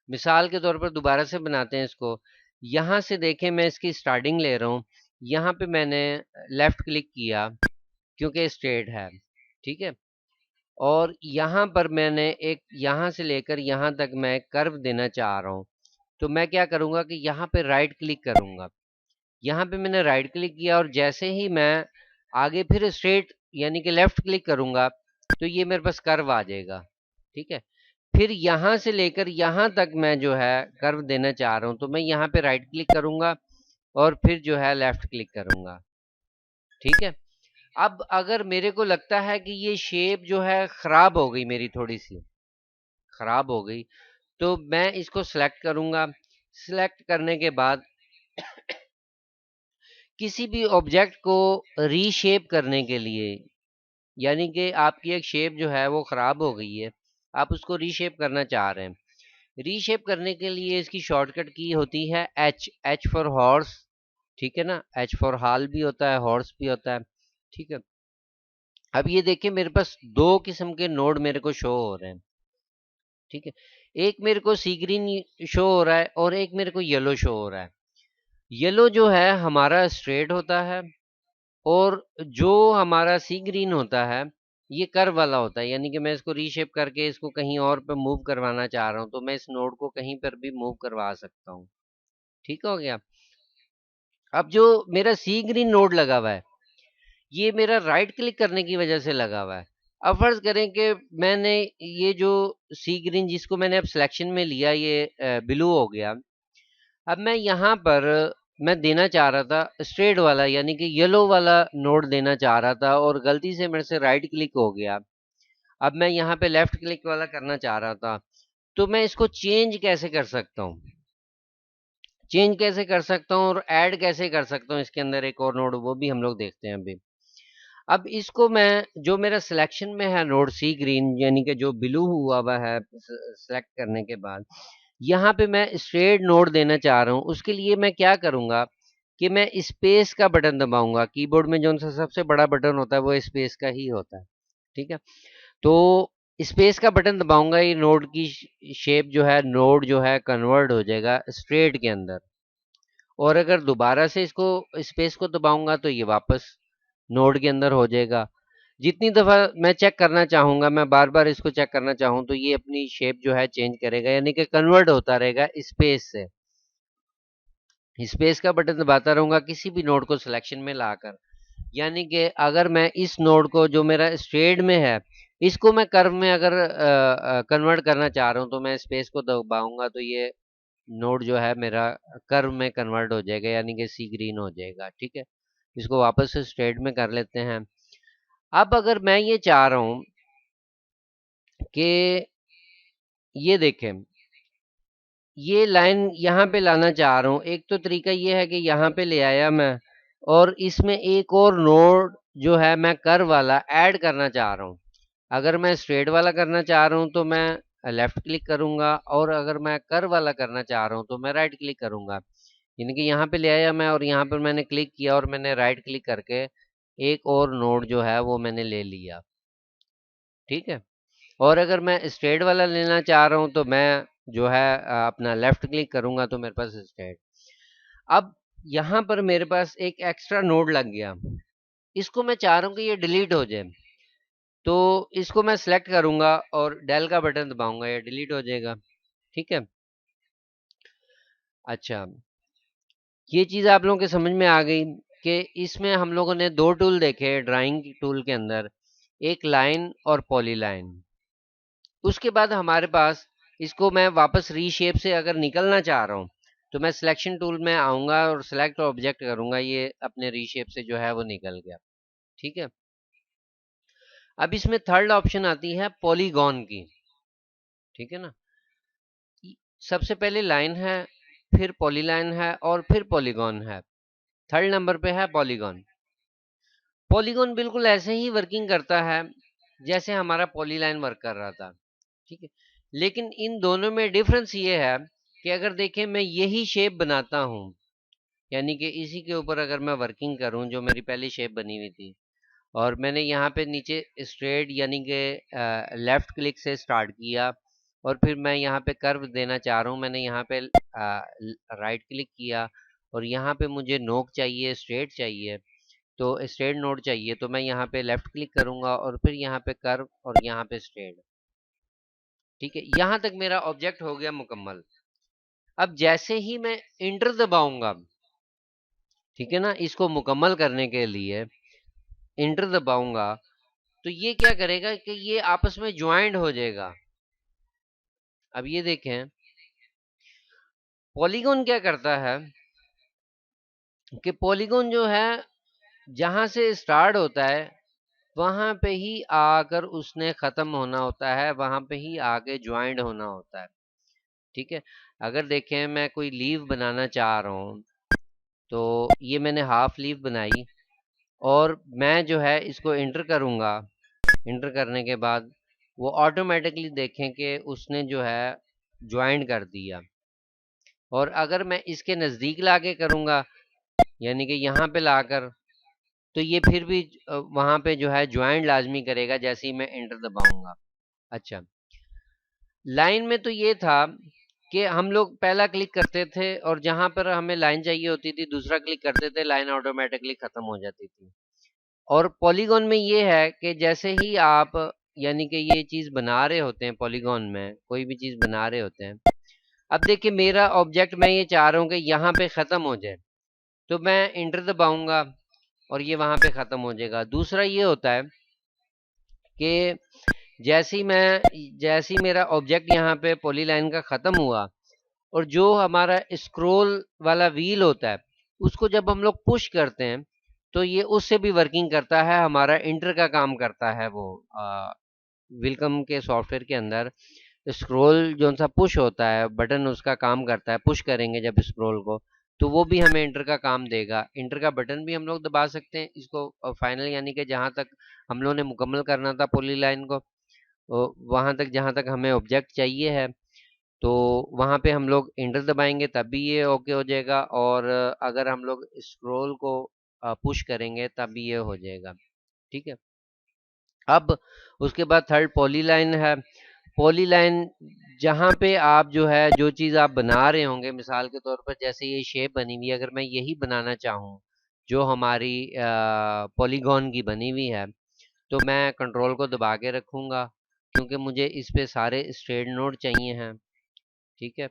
Speaker 1: मिसाल के तौर पर दोबारा से बनाते हैं इसको। यहाँ से देखें मैं इसकी स्टार्टिंग ले रहा हूँ, यहाँ पे मैंने लेफ्ट क्लिक किया क्योंकि स्ट्रेट है। ठीक है, और यहाँ पर मैंने एक यहाँ से लेकर यहाँ तक मैं कर्व देना चाह रहा हूँ, तो मैं क्या करूँगा कि यहाँ पे राइट क्लिक करूँगा। यहाँ पे मैंने राइट क्लिक किया और जैसे ही मैं आगे फिर स्ट्रेट यानी कि लेफ्ट क्लिक करूँगा तो ये मेरे पास कर्व आ जाएगा। ठीक है, फिर यहाँ से लेकर यहाँ तक मैं जो है कर्व देना चाह रहा हूँ तो मैं यहाँ पे राइट क्लिक करूँगा और फिर जो है लेफ्ट क्लिक करूँगा। ठीक है, अब अगर मेरे को लगता है कि ये शेप जो है खराब हो गई, मेरी थोड़ी सी खराब हो गई, तो मैं इसको सिलेक्ट करूँगा। सिलेक्ट करने के बाद किसी भी ऑब्जेक्ट को रीशेप करने के लिए, यानी कि आपकी एक शेप जो है वो खराब हो गई है, आप उसको रीशेप करना चाह रहे हैं। रीशेप करने के लिए इसकी शॉर्टकट की होती है एच, एच फॉर हॉर्स। ठीक है ना, एच फॉर हॉल भी होता है, हॉर्स भी होता है। ठीक है, अब ये देखिए मेरे पास दो किस्म के नोड मेरे को शो हो रहे हैं। ठीक है, एक मेरे को सी ग्रीन शो हो रहा है और एक मेरे को येलो शो हो रहा है। येलो जो है हमारा स्ट्रेट होता है और जो हमारा सी ग्रीन होता है ये कर्व वाला होता है, यानी कि मैं इसको रीशेप करके इसको कहीं और पे मूव करवाना चाह रहा हूँ तो मैं इस नोड को कहीं पर भी मूव करवा सकता हूँ। ठीक हो गया। अब जो मेरा सी ग्रीन नोड लगा हुआ है ये मेरा राइट क्लिक करने की वजह से लगा हुआ है। अब फर्ज करें कि मैंने ये जो सी ग्रीन जिसको मैंने अब सिलेक्शन में लिया ये ब्लू हो गया। अब मैं यहाँ पर मैं देना चाह रहा था स्ट्रेट वाला यानी कि येलो वाला नोड देना चाह रहा था और गलती से मेरे से राइट क्लिक हो गया। अब मैं यहाँ पे लेफ्ट क्लिक वाला करना चाह रहा था तो मैं इसको चेंज कैसे कर सकता हूँ, चेंज कैसे कर सकता हूँ और ऐड कैसे कर सकता हूँ इसके अंदर एक और नोड, वो भी हम लोग देखते हैं अभी। अब इसको मैं जो मेरा सिलेक्शन में है नोड सी ग्रीन यानी कि जो ब्लू हुआ है सेलेक्ट करने के बाद यहाँ पे मैं स्ट्रेट नोड देना चाह रहा हूँ। उसके लिए मैं क्या करूँगा कि मैं स्पेस का बटन दबाऊंगा। कीबोर्ड में जो सा सबसे बड़ा बटन होता है वो स्पेस का ही होता है। ठीक है, तो स्पेस का बटन दबाऊंगा, ये नोड की शेप जो है नोड जो है कन्वर्ट हो जाएगा स्ट्रेट के अंदर। और अगर दोबारा से इसको स्पेस को दबाऊंगा तो ये वापस नोड के अंदर हो जाएगा। जितनी दफ़ा मैं चेक करना चाहूँगा, मैं बार-बार इसको चेक करना चाहूँ तो ये अपनी शेप जो है चेंज करेगा यानी कि कन्वर्ट होता रहेगा स्पेस से। स्पेस का बटन दबाता रहूँगा किसी भी नोड को सिलेक्शन में लाकर, यानी कि अगर मैं इस नोड को जो मेरा स्ट्रेट में है इसको मैं कर्व में अगर कन्वर्ट करना चाह रहा हूँ तो मैं स्पेस को दबाऊंगा तो ये नोड जो है मेरा कर्व में कन्वर्ट हो जाएगा यानी कि सी ग्रीन हो जाएगा। ठीक है, इसको वापस से स्ट्रेट में कर लेते हैं। अब अगर मैं ये चाह रहा हूँ कि ये देखें ये लाइन यहाँ पे लाना चाह रहा हूँ, एक तो तरीका ये है कि यहाँ पे ले आया मैं और इसमें एक और नोड जो है मैं कर्व वाला ऐड करना चाह रहा हूँ। अगर मैं स्ट्रेट वाला करना चाह रहा हूँ तो मैं लेफ्ट क्लिक करूंगा और अगर मैं कर्व वाला करना चाह रहा हूँ तो मैं राइट क्लिक करूंगा। यानी कि यहाँ पे ले आया मैं और यहाँ पर मैंने क्लिक किया और मैंने राइट क्लिक करके एक और नोड जो है वो मैंने ले लिया। ठीक है, और अगर मैं स्ट्रेट वाला लेना चाह रहा हूँ तो मैं जो है अपना लेफ्ट क्लिक करूंगा तो मेरे पास स्ट्रेट। अब यहाँ पर मेरे पास एक एक्स्ट्रा नोड लग गया, इसको मैं चाह रहा हूँ कि ये डिलीट हो जाए तो इसको मैं सेलेक्ट करूंगा और डेल का बटन दबाऊंगा, ये डिलीट हो जाएगा। ठीक है, अच्छा ये चीज आप लोगों के समझ में आ गई कि इसमें हम लोगों ने दो टूल देखे ड्राइंग टूल के अंदर, एक लाइन और पॉलीलाइन। उसके बाद हमारे पास इसको मैं वापस रीशेप से अगर निकलना चाह रहा हूँ तो मैं सिलेक्शन टूल में आऊंगा और सिलेक्ट ऑब्जेक्ट करूंगा, ये अपने रीशेप से जो है वो निकल गया। ठीक है, अब इसमें थर्ड ऑप्शन आती है पॉलीगॉन की। ठीक है ना, सबसे पहले लाइन है, फिर पॉलीलाइन है और फिर पॉलीगॉन है। थर्ड नंबर पे है पॉलीगॉन। पॉलीगॉन बिल्कुल ऐसे ही वर्किंग करता है जैसे हमारा पॉलीलाइन वर्क कर रहा था। ठीक है, लेकिन इन दोनों में डिफरेंस ये है कि अगर देखें मैं यही शेप बनाता हूँ यानी कि इसी के ऊपर अगर मैं वर्किंग करूँ जो मेरी पहली शेप बनी हुई थी और मैंने यहाँ पे नीचे स्ट्रेट यानी कि लेफ्ट क्लिक से स्टार्ट किया और फिर मैं यहाँ पे कर्व देना चाह रहा हूँ, मैंने यहाँ पे राइट क्लिक किया और यहाँ पे मुझे नोक चाहिए, स्ट्रेट चाहिए तो स्ट्रेट नोड चाहिए तो मैं यहाँ पे लेफ्ट क्लिक करूंगा और फिर यहाँ पे कर्व और यहाँ पे स्ट्रेट। ठीक है, यहाँ तक मेरा ऑब्जेक्ट हो गया मुकम्मल। अब जैसे ही मैं इंटर दबाऊंगा, ठीक है ना, इसको मुकम्मल करने के लिए इंटर दबाऊंगा तो ये क्या करेगा कि ये आपस में ज्वाइंट हो जाएगा। अब ये देखें पॉलीगॉन क्या करता है कि पॉलीगॉन जो है जहां से स्टार्ट होता है वहां पे ही आकर उसने खत्म होना होता है, वहां पे ही आके ज्वाइंट होना होता है। ठीक है, अगर देखें मैं कोई लीव बनाना चाह रहा हूँ तो ये मैंने हाफ लीव बनाई और मैं जो है इसको इंटर करूंगा। इंटर करने के बाद वो ऑटोमेटिकली देखें कि उसने जो है ज्वाइन कर दिया। और अगर मैं इसके नज़दीक लाके करूंगा यानी कि यहाँ पे लाकर तो ये फिर भी वहां पे जो है ज्वाइन लाजमी करेगा जैसे ही मैं इंटर दबाऊंगा। अच्छा, लाइन में तो ये था कि हम लोग पहला क्लिक करते थे और जहां पर हमें लाइन चाहिए होती थी दूसरा क्लिक करते थे, लाइन ऑटोमेटिकली खत्म हो जाती थी। और पॉलीगॉन में ये है कि जैसे ही आप यानी कि ये चीज बना रहे होते हैं, पॉलीगॉन में कोई भी चीज बना रहे होते हैं, अब देखिए मेरा ऑब्जेक्ट मैं ये चाह रहा हूँ कि यहाँ पे खत्म हो जाए, तो मैं इंटर दबाऊंगा और ये वहां पे खत्म हो जाएगा। दूसरा ये होता है कि जैसे ही मेरा ऑब्जेक्ट यहाँ पे पॉलीलाइन का खत्म हुआ, और जो हमारा स्क्रॉल वाला व्हील होता है उसको जब हम लोग पुश करते हैं तो ये उससे भी वर्किंग करता है, हमारा इंटर का काम करता है। वो विलकम के सॉफ्टवेयर के अंदर स्क्रॉल जो सा पुश होता है बटन, उसका काम करता है। पुश करेंगे जब स्क्रॉल को, तो वो भी हमें इंटर का काम देगा। इंटर का बटन भी हम लोग दबा सकते हैं इसको फाइनल, यानी कि जहां तक हम लोगों ने मुकम्मल करना था पॉली लाइन को, वहां तक जहां तक हमें ऑब्जेक्ट चाहिए है, तो वहां पे हम लोग इंटर दबाएंगे तब भी ये ओके हो जाएगा। और अगर हम लोग स्क्रॉल को पुश करेंगे तब भी ये हो जाएगा। ठीक है। अब उसके बाद थर्ड पॉलीलाइन है। पॉलीलाइन जहाँ पे आप जो है जो चीज़ आप बना रहे होंगे, मिसाल के तौर पर जैसे ये शेप बनी हुई है, अगर मैं यही बनाना चाहूँ जो हमारी पॉलीगॉन की बनी हुई है, तो मैं कंट्रोल को दबा के रखूँगा क्योंकि मुझे इस पे सारे स्ट्रेट नोड चाहिए हैं। ठीक है।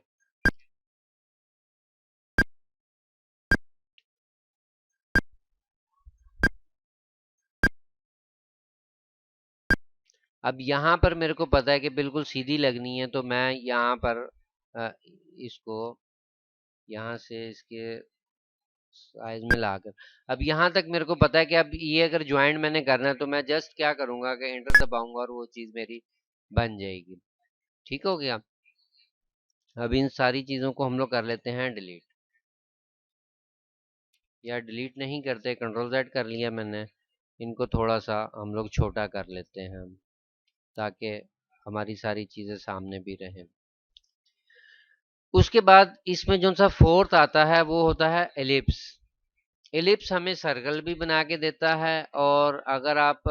Speaker 1: अब यहाँ पर मेरे को पता है कि बिल्कुल सीधी लगनी है, तो मैं यहाँ पर इसको यहाँ से इसके साइज में लाकर, अब यहाँ तक मेरे को पता है कि अब ये अगर ज्वाइंट मैंने करना है तो मैं जस्ट क्या करूंगा कि एंटर दबाऊंगा और वो चीज मेरी बन जाएगी। ठीक हो गया। अब इन सारी चीजों को हम लोग कर लेते हैं डिलीट, या डिलीट नहीं करते, कंट्रोल जेड कर लिया मैंने। इनको थोड़ा सा हम लोग छोटा कर लेते हैं ताकि हमारी सारी चीजें सामने भी रहें। उसके बाद इसमें जो सा फोर्थ आता है वो होता है एलिप्स। एलिप्स हमें सर्कल भी बना के देता है, और अगर आप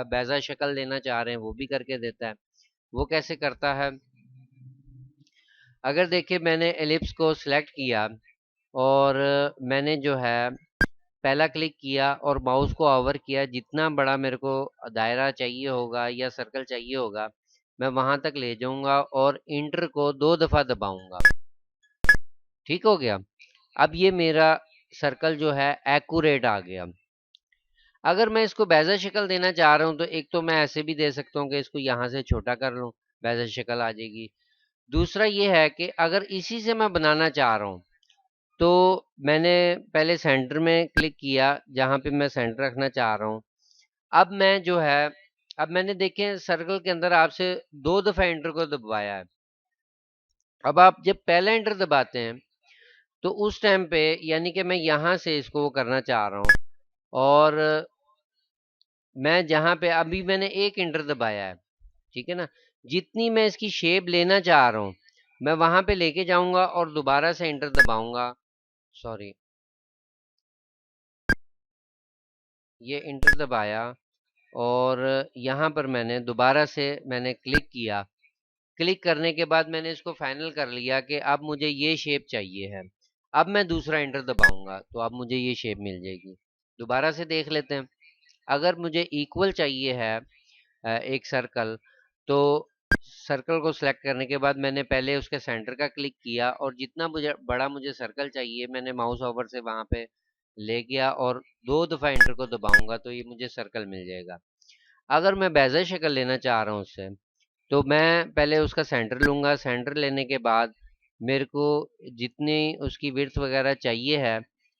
Speaker 1: बेजा शक्ल लेना चाह रहे हैं वो भी करके देता है। वो कैसे करता है? अगर देखिए मैंने एलिप्स को सिलेक्ट किया और मैंने जो है पहला क्लिक किया और माउस को ओवर किया, जितना बड़ा मेरे को दायरा चाहिए होगा या सर्कल चाहिए होगा मैं वहां तक ले जाऊंगा और इंटर को 2 दफा दबाऊंगा। ठीक हो गया। अब ये मेरा सर्कल जो है एक्यूरेट आ गया। अगर मैं इसको बेज़ल शक्ल देना चाह रहा हूँ तो एक तो मैं ऐसे भी दे सकता हूँ कि इसको यहाँ से छोटा कर लूँ, बेज़ल शक्ल आ जाएगी। दूसरा ये है कि अगर इसी से मैं बनाना चाह रहा हूँ तो मैंने पहले सेंटर में क्लिक किया जहाँ पे मैं सेंटर रखना चाह रहा हूँ। अब मैं जो है, अब मैंने देखे सर्कल के अंदर आपसे 2 दफा एंटर को दबाया है। अब आप जब पहले एंटर दबाते हैं तो उस टाइम पे यानी कि मैं यहाँ से इसको वो करना चाह रहा हूँ, और मैं जहाँ पे अभी मैंने एक इंटर दबाया है, ठीक है ना, जितनी मैं इसकी शेप लेना चाह रहा हूँ मैं वहां पे लेके जाऊंगा और दोबारा से इंटर दबाऊंगा। सॉरी, ये इंटर दबाया और यहाँ पर मैंने दोबारा से मैंने क्लिक किया। क्लिक करने के बाद मैंने इसको फाइनल कर लिया कि अब मुझे ये शेप चाहिए है। अब मैं दूसरा इंटर दबाऊंगा तो अब मुझे ये शेप मिल जाएगी। दोबारा से देख लेते हैं। अगर मुझे इक्वल चाहिए है एक सर्कल, तो सर्कल को सिलेक्ट करने के बाद मैंने पहले उसके सेंटर का क्लिक किया और जितना मुझे बड़ा मुझे सर्कल चाहिए मैंने माउस ओवर से वहां पे ले गया और 2 दफा इंटर को दबाऊंगा तो ये मुझे सर्कल मिल जाएगा। अगर मैं बेज़ल शक्ल लेना चाह रहा हूँ उससे, तो मैं पहले उसका सेंटर लूंगा। सेंटर लेने के बाद मेरे को जितनी उसकी विड्थ वगैरह चाहिए है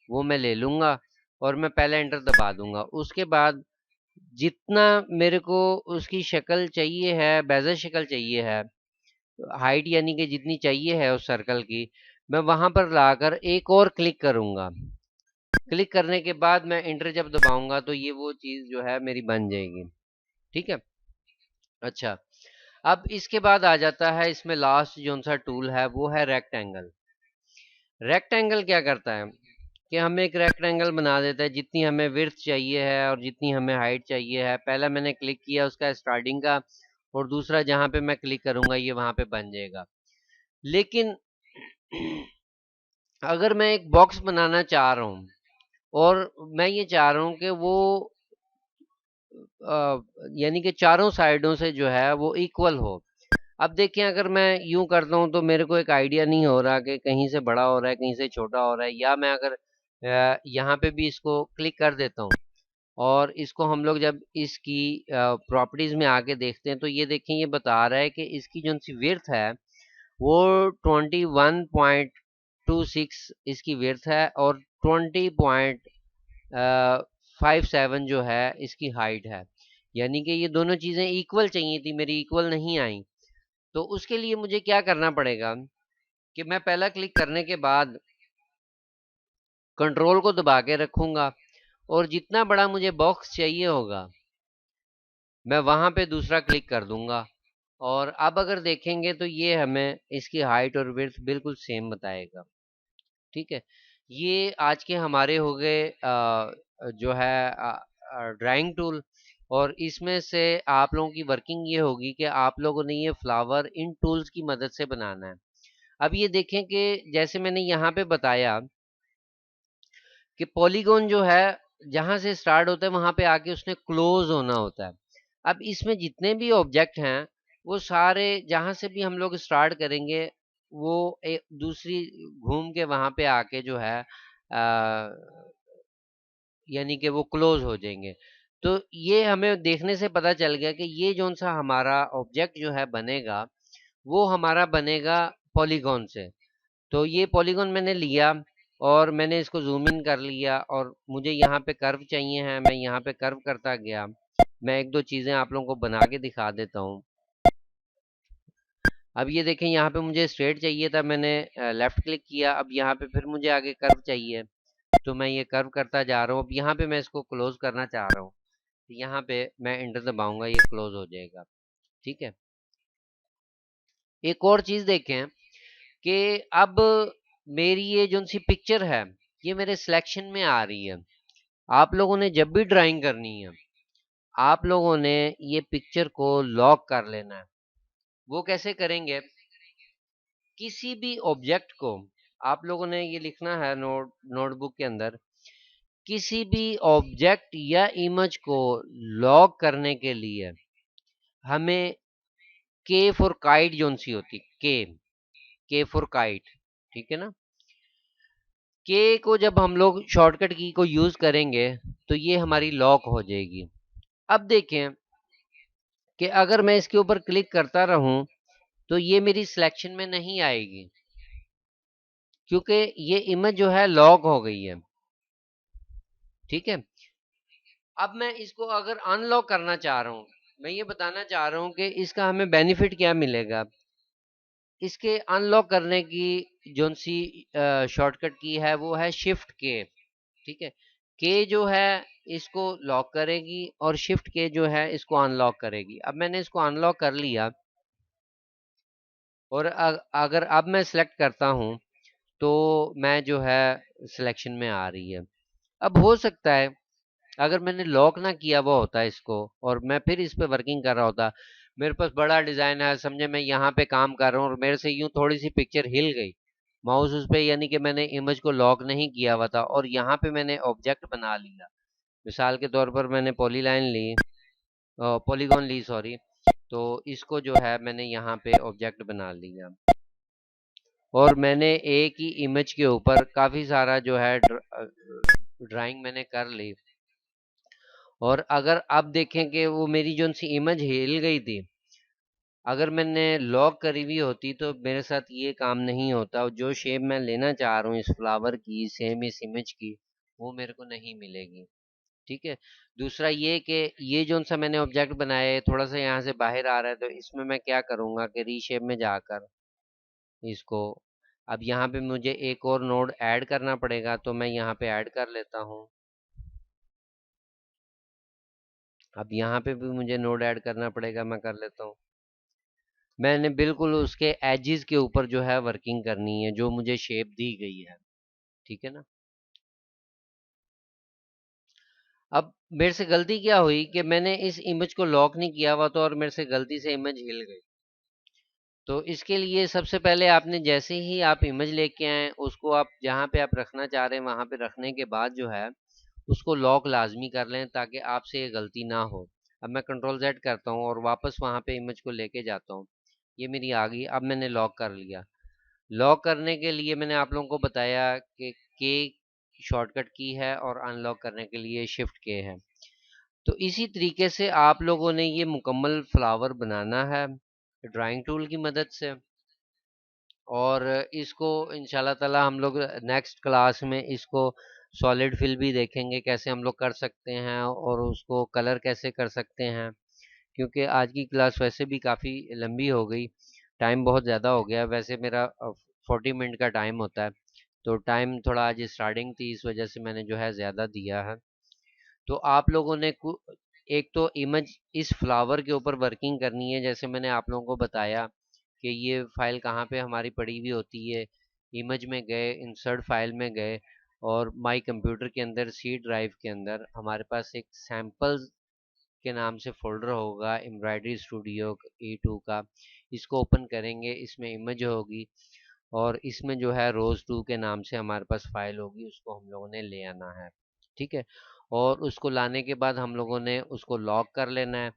Speaker 1: वो मैं ले लूंगा और मैं पहले एंटर दबा दूंगा। उसके बाद जितना मेरे को उसकी शक्ल चाहिए है, बेज़ल शक्ल चाहिए है, हाइट यानी कि जितनी चाहिए है उस सर्कल की, मैं वहां पर लाकर एक और क्लिक करूंगा। क्लिक करने के बाद मैं एंटर जब दबाऊंगा तो ये वो चीज जो है मेरी बन जाएगी। ठीक है। अच्छा, अब इसके बाद आ जाता है इसमें लास्ट जो सा टूल है वो है रेक्टेंगल। रेक्टेंगल क्या करता है कि हमें एक रेक्टेंगल बना देता है, जितनी हमें विड्थ चाहिए है और जितनी हमें हाइट चाहिए है। पहला मैंने क्लिक किया उसका स्टार्टिंग का, और दूसरा जहां पे मैं क्लिक करूंगा ये वहां पे बन जाएगा। लेकिन अगर मैं एक बॉक्स बनाना चाह रहा हूँ और मैं ये चाह रहा हूँ कि वो यानी कि चारों साइडों से जो है वो इक्वल हो। अब देखिए अगर मैं यूं करता हूं तो मेरे को एक आइडिया नहीं हो रहा कि कहीं से बड़ा हो रहा है कहीं से छोटा हो रहा है, या मैं अगर यहाँ पे भी इसको क्लिक कर देता हूँ और इसको हम लोग जब इसकी प्रॉपर्टीज में आके देखते हैं तो ये देखें ये बता रहा है कि इसकी जो सी विड्थ है वो 21.26 इसकी विड्थ है और 20.57 जो है इसकी हाइट है। यानी कि ये दोनों चीजें इक्वल चाहिए थी, मेरी इक्वल नहीं आई। तो उसके लिए मुझे क्या करना पड़ेगा कि मैं पहला क्लिक करने के बाद कंट्रोल को दबा के रखूंगा और जितना बड़ा मुझे बॉक्स चाहिए होगा मैं वहां पे दूसरा क्लिक कर दूंगा। और अब अगर देखेंगे तो ये हमें इसकी हाइट और विड्थ बिल्कुल सेम बताएगा। ठीक है, ये आज के हमारे हो गए जो है ड्राइंग टूल। और इसमें से आप लोगों की वर्किंग ये होगी कि आप लोगों ने ये फ्लावर इन टूल्स की मदद से बनाना है। अब ये देखें कि जैसे मैंने यहाँ पे बताया कि पॉलीगॉन जो है जहां से स्टार्ट होता है वहां पे आके उसने क्लोज होना होता है। अब इसमें जितने भी ऑब्जेक्ट हैं वो सारे जहां से भी हम लोग स्टार्ट करेंगे वो एक दूसरी घूम के वहां पे आके जो है यानी कि वो क्लोज हो जाएंगे। तो ये हमें देखने से पता चल गया कि ये जो सा हमारा ऑब्जेक्ट जो है बनेगा वो हमारा बनेगा पॉलीगॉन से। तो ये पॉलीगॉन मैंने लिया और मैंने इसको जूम इन कर लिया और मुझे यहाँ पे कर्व चाहिए है, मैं यहाँ पे कर्व करता गया। मैं एक दो चीजें आप लोगों को बना के दिखा देता हूँ। अब ये देखें यहाँ पे मुझे स्ट्रेट चाहिए था, मैंने लेफ्ट क्लिक किया। अब यहाँ पे फिर मुझे आगे कर्व चाहिए तो मैं ये कर्व करता जा रहा हूँ। अब यहाँ पे मैं इसको क्लोज करना चाह रहा हूँ, यहाँ पे मैं एंटर दबाऊंगा, ये क्लोज हो जाएगा। ठीक है, एक और चीज देखें कि अब मेरी ये जो सी पिक्चर है ये मेरे सिलेक्शन में आ रही है। आप लोगों ने जब भी ड्राइंग करनी है आप लोगों ने ये पिक्चर को लॉक कर लेना है। वो कैसे करेंगे, किसी भी ऑब्जेक्ट को आप लोगों ने ये लिखना है नोटबुक के अंदर, किसी भी ऑब्जेक्ट या इमेज को लॉक करने के लिए हमें के फॉर काइट जोन सी होती, के फॉर काइट, ठीक है ना। के को जब हम लोग शॉर्टकट की को यूज करेंगे तो ये हमारी लॉक हो जाएगी। अब देखें कि अगर मैं इसके ऊपर क्लिक करता रहूं तो ये मेरी सिलेक्शन में नहीं आएगी क्योंकि ये इमेज जो है लॉक हो गई है। ठीक है, अब मैं इसको अगर अनलॉक करना चाह रहा हूं, मैं ये बताना चाह रहा हूं कि इसका हमें बेनिफिट क्या मिलेगा। इसके अनलॉक करने की जो सी शॉर्टकट की है वो है शिफ्ट के। ठीक है, के जो है इसको लॉक करेगी और शिफ्ट के जो है इसको अनलॉक करेगी। अब मैंने इसको अनलॉक कर लिया और अगर अब मैं सेलेक्ट करता हूं तो मैं जो है सिलेक्शन में आ रही है। अब हो सकता है अगर मैंने लॉक ना किया हुआ होता इसको और मैं फिर इस पे वर्किंग कर रहा होता, मेरे पास बड़ा डिजाइन है, समझे मैं यहाँ पे काम कर रहा हूँ और मेरे से यूं थोड़ी सी पिक्चर हिल गई माउस उस पे, यानी कि मैंने इमेज को लॉक नहीं किया हुआ था और यहाँ पे मैंने ऑब्जेक्ट बना लिया। मिसाल के तौर पर मैंने पॉलीलाइन ली, पॉलीगॉन ली सॉरी, तो इसको जो है मैंने यहाँ पे ऑब्जेक्ट बना लिया और मैंने एक ही इमेज के ऊपर काफी सारा जो है ड्राइंग मैंने कर ली। और अगर आप देखें कि वो मेरी जो सी इमेज हिल गई थी, अगर मैंने लॉक करी हुई होती तो मेरे साथ ये काम नहीं होता और जो शेप मैं लेना चाह रहा हूँ इस फ्लावर की सेम इस इमेज की वो मेरे को नहीं मिलेगी। ठीक है, दूसरा ये कि ये जो सा मैंने ऑब्जेक्ट बनाया है थोड़ा सा यहाँ से बाहर आ रहा है तो इसमें मैं क्या करूँगा कि रीशेप में जाकर इसको, अब यहाँ पे मुझे एक और नोड ऐड करना पड़ेगा तो मैं यहाँ पे ऐड कर लेता हूँ। अब यहाँ पे भी मुझे नोड ऐड करना पड़ेगा, मैं कर लेता हूँ। मैंने बिल्कुल उसके एजिस के ऊपर जो है वर्किंग करनी है जो मुझे शेप दी गई है। ठीक है ना। अब मेरे से गलती क्या हुई कि मैंने इस इमेज को लॉक नहीं किया हुआ था और मेरे से गलती से इमेज हिल गई। तो इसके लिए सबसे पहले आपने जैसे ही आप इमेज लेके आए उसको आप जहाँ पे आप रखना चाह रहे हैं वहां पे रखने के बाद जो है उसको लॉक लाजमी कर लें ताकि आपसे ये गलती ना हो। अब मैं कंट्रोल जेड करता हूँ और वापस वहाँ पे इमेज को लेके जाता हूँ। ये मेरी आ गई। अब मैंने लॉक कर लिया। लॉक करने के लिए मैंने आप लोगों को बताया कि के शॉर्टकट की है और अनलॉक करने के लिए शिफ्ट के है। तो इसी तरीके से आप लोगों ने ये मुकम्मल फ्लावर बनाना है ड्राइंग टूल की मदद से। और इसको इंशाल्लाह ताला हम लोग नेक्स्ट क्लास में इसको सॉलिड फिल भी देखेंगे कैसे हम लोग कर सकते हैं और उसको कलर कैसे कर सकते हैं। क्योंकि आज की क्लास वैसे भी काफ़ी लंबी हो गई, टाइम बहुत ज़्यादा हो गया। वैसे मेरा 40 मिनट का टाइम होता है, तो टाइम थोड़ा आज स्टार्टिंग थी इस वजह से मैंने जो है ज़्यादा दिया है। तो आप लोगों ने एक तो इमेज इस फ्लावर के ऊपर वर्किंग करनी है, जैसे मैंने आप लोगों को बताया कि ये फाइल कहाँ पे हमारी पड़ी हुई होती है। इमेज में गए, इंसर्ट फाइल में गए और माई कंप्यूटर के अंदर सी ड्राइव के अंदर हमारे पास एक सैम्पल के नाम से फोल्डर होगा एम्ब्रॉयडरी स्टूडियो E2 का। इसको ओपन करेंगे, इसमें इमेज होगी और इसमें जो है रोज 2 के नाम से हमारे पास फाइल होगी, उसको हम लोगों ने ले आना है। ठीक है। और उसको लाने के बाद हम लोगों ने उसको लॉक कर लेना है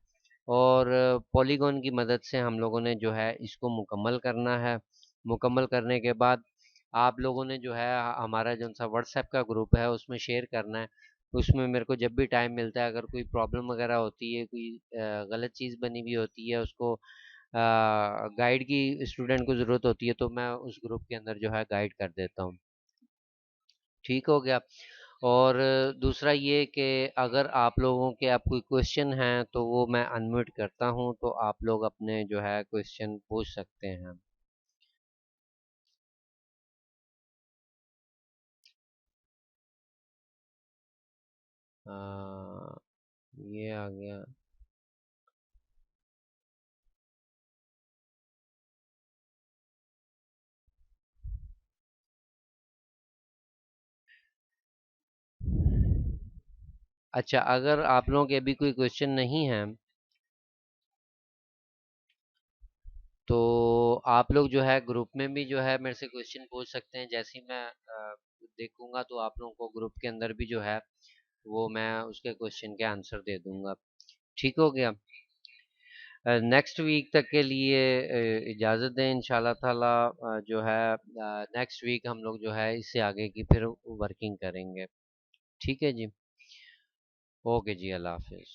Speaker 1: और पॉलीगॉन की मदद से हम लोगों ने जो है इसको मुकम्मल करना है। मुकम्मल करने के बाद आप लोगों ने जो है हमारा जो सा व्हाट्सएप का ग्रुप है उसमें शेयर करना है। उसमें मेरे को जब भी टाइम मिलता है, अगर कोई प्रॉब्लम वगैरह होती है, कोई गलत चीज़ बनी हुई होती है, उसको गाइड की स्टूडेंट को ज़रूरत होती है, तो मैं उस ग्रुप के अंदर जो है गाइड कर देता हूँ। ठीक हो गया। और दूसरा ये कि अगर आप लोगों के आप कोई क्वेश्चन हैं तो वो मैं अनम्यूट करता हूँ, तो आप लोग अपने जो है क्वेश्चन पूछ सकते हैं। आ, ये आ गया। अच्छा, अगर आप लोगों के अभी कोई क्वेश्चन नहीं है तो आप लोग जो है ग्रुप में भी जो है मेरे से क्वेश्चन पूछ सकते हैं। जैसे ही मैं देखूंगा तो आप लोगों को ग्रुप के अंदर भी जो है वो मैं उसके क्वेश्चन के आंसर दे दूंगा। ठीक हो गया। नेक्स्ट वीक तक के लिए इजाज़त दें इंशाल्लाह ताला। जो है नेक्स्ट वीक हम लोग जो है इससे आगे की फिर वर्किंग करेंगे। ठीक है जी। ओके जी, अल्लाह हाफिज़।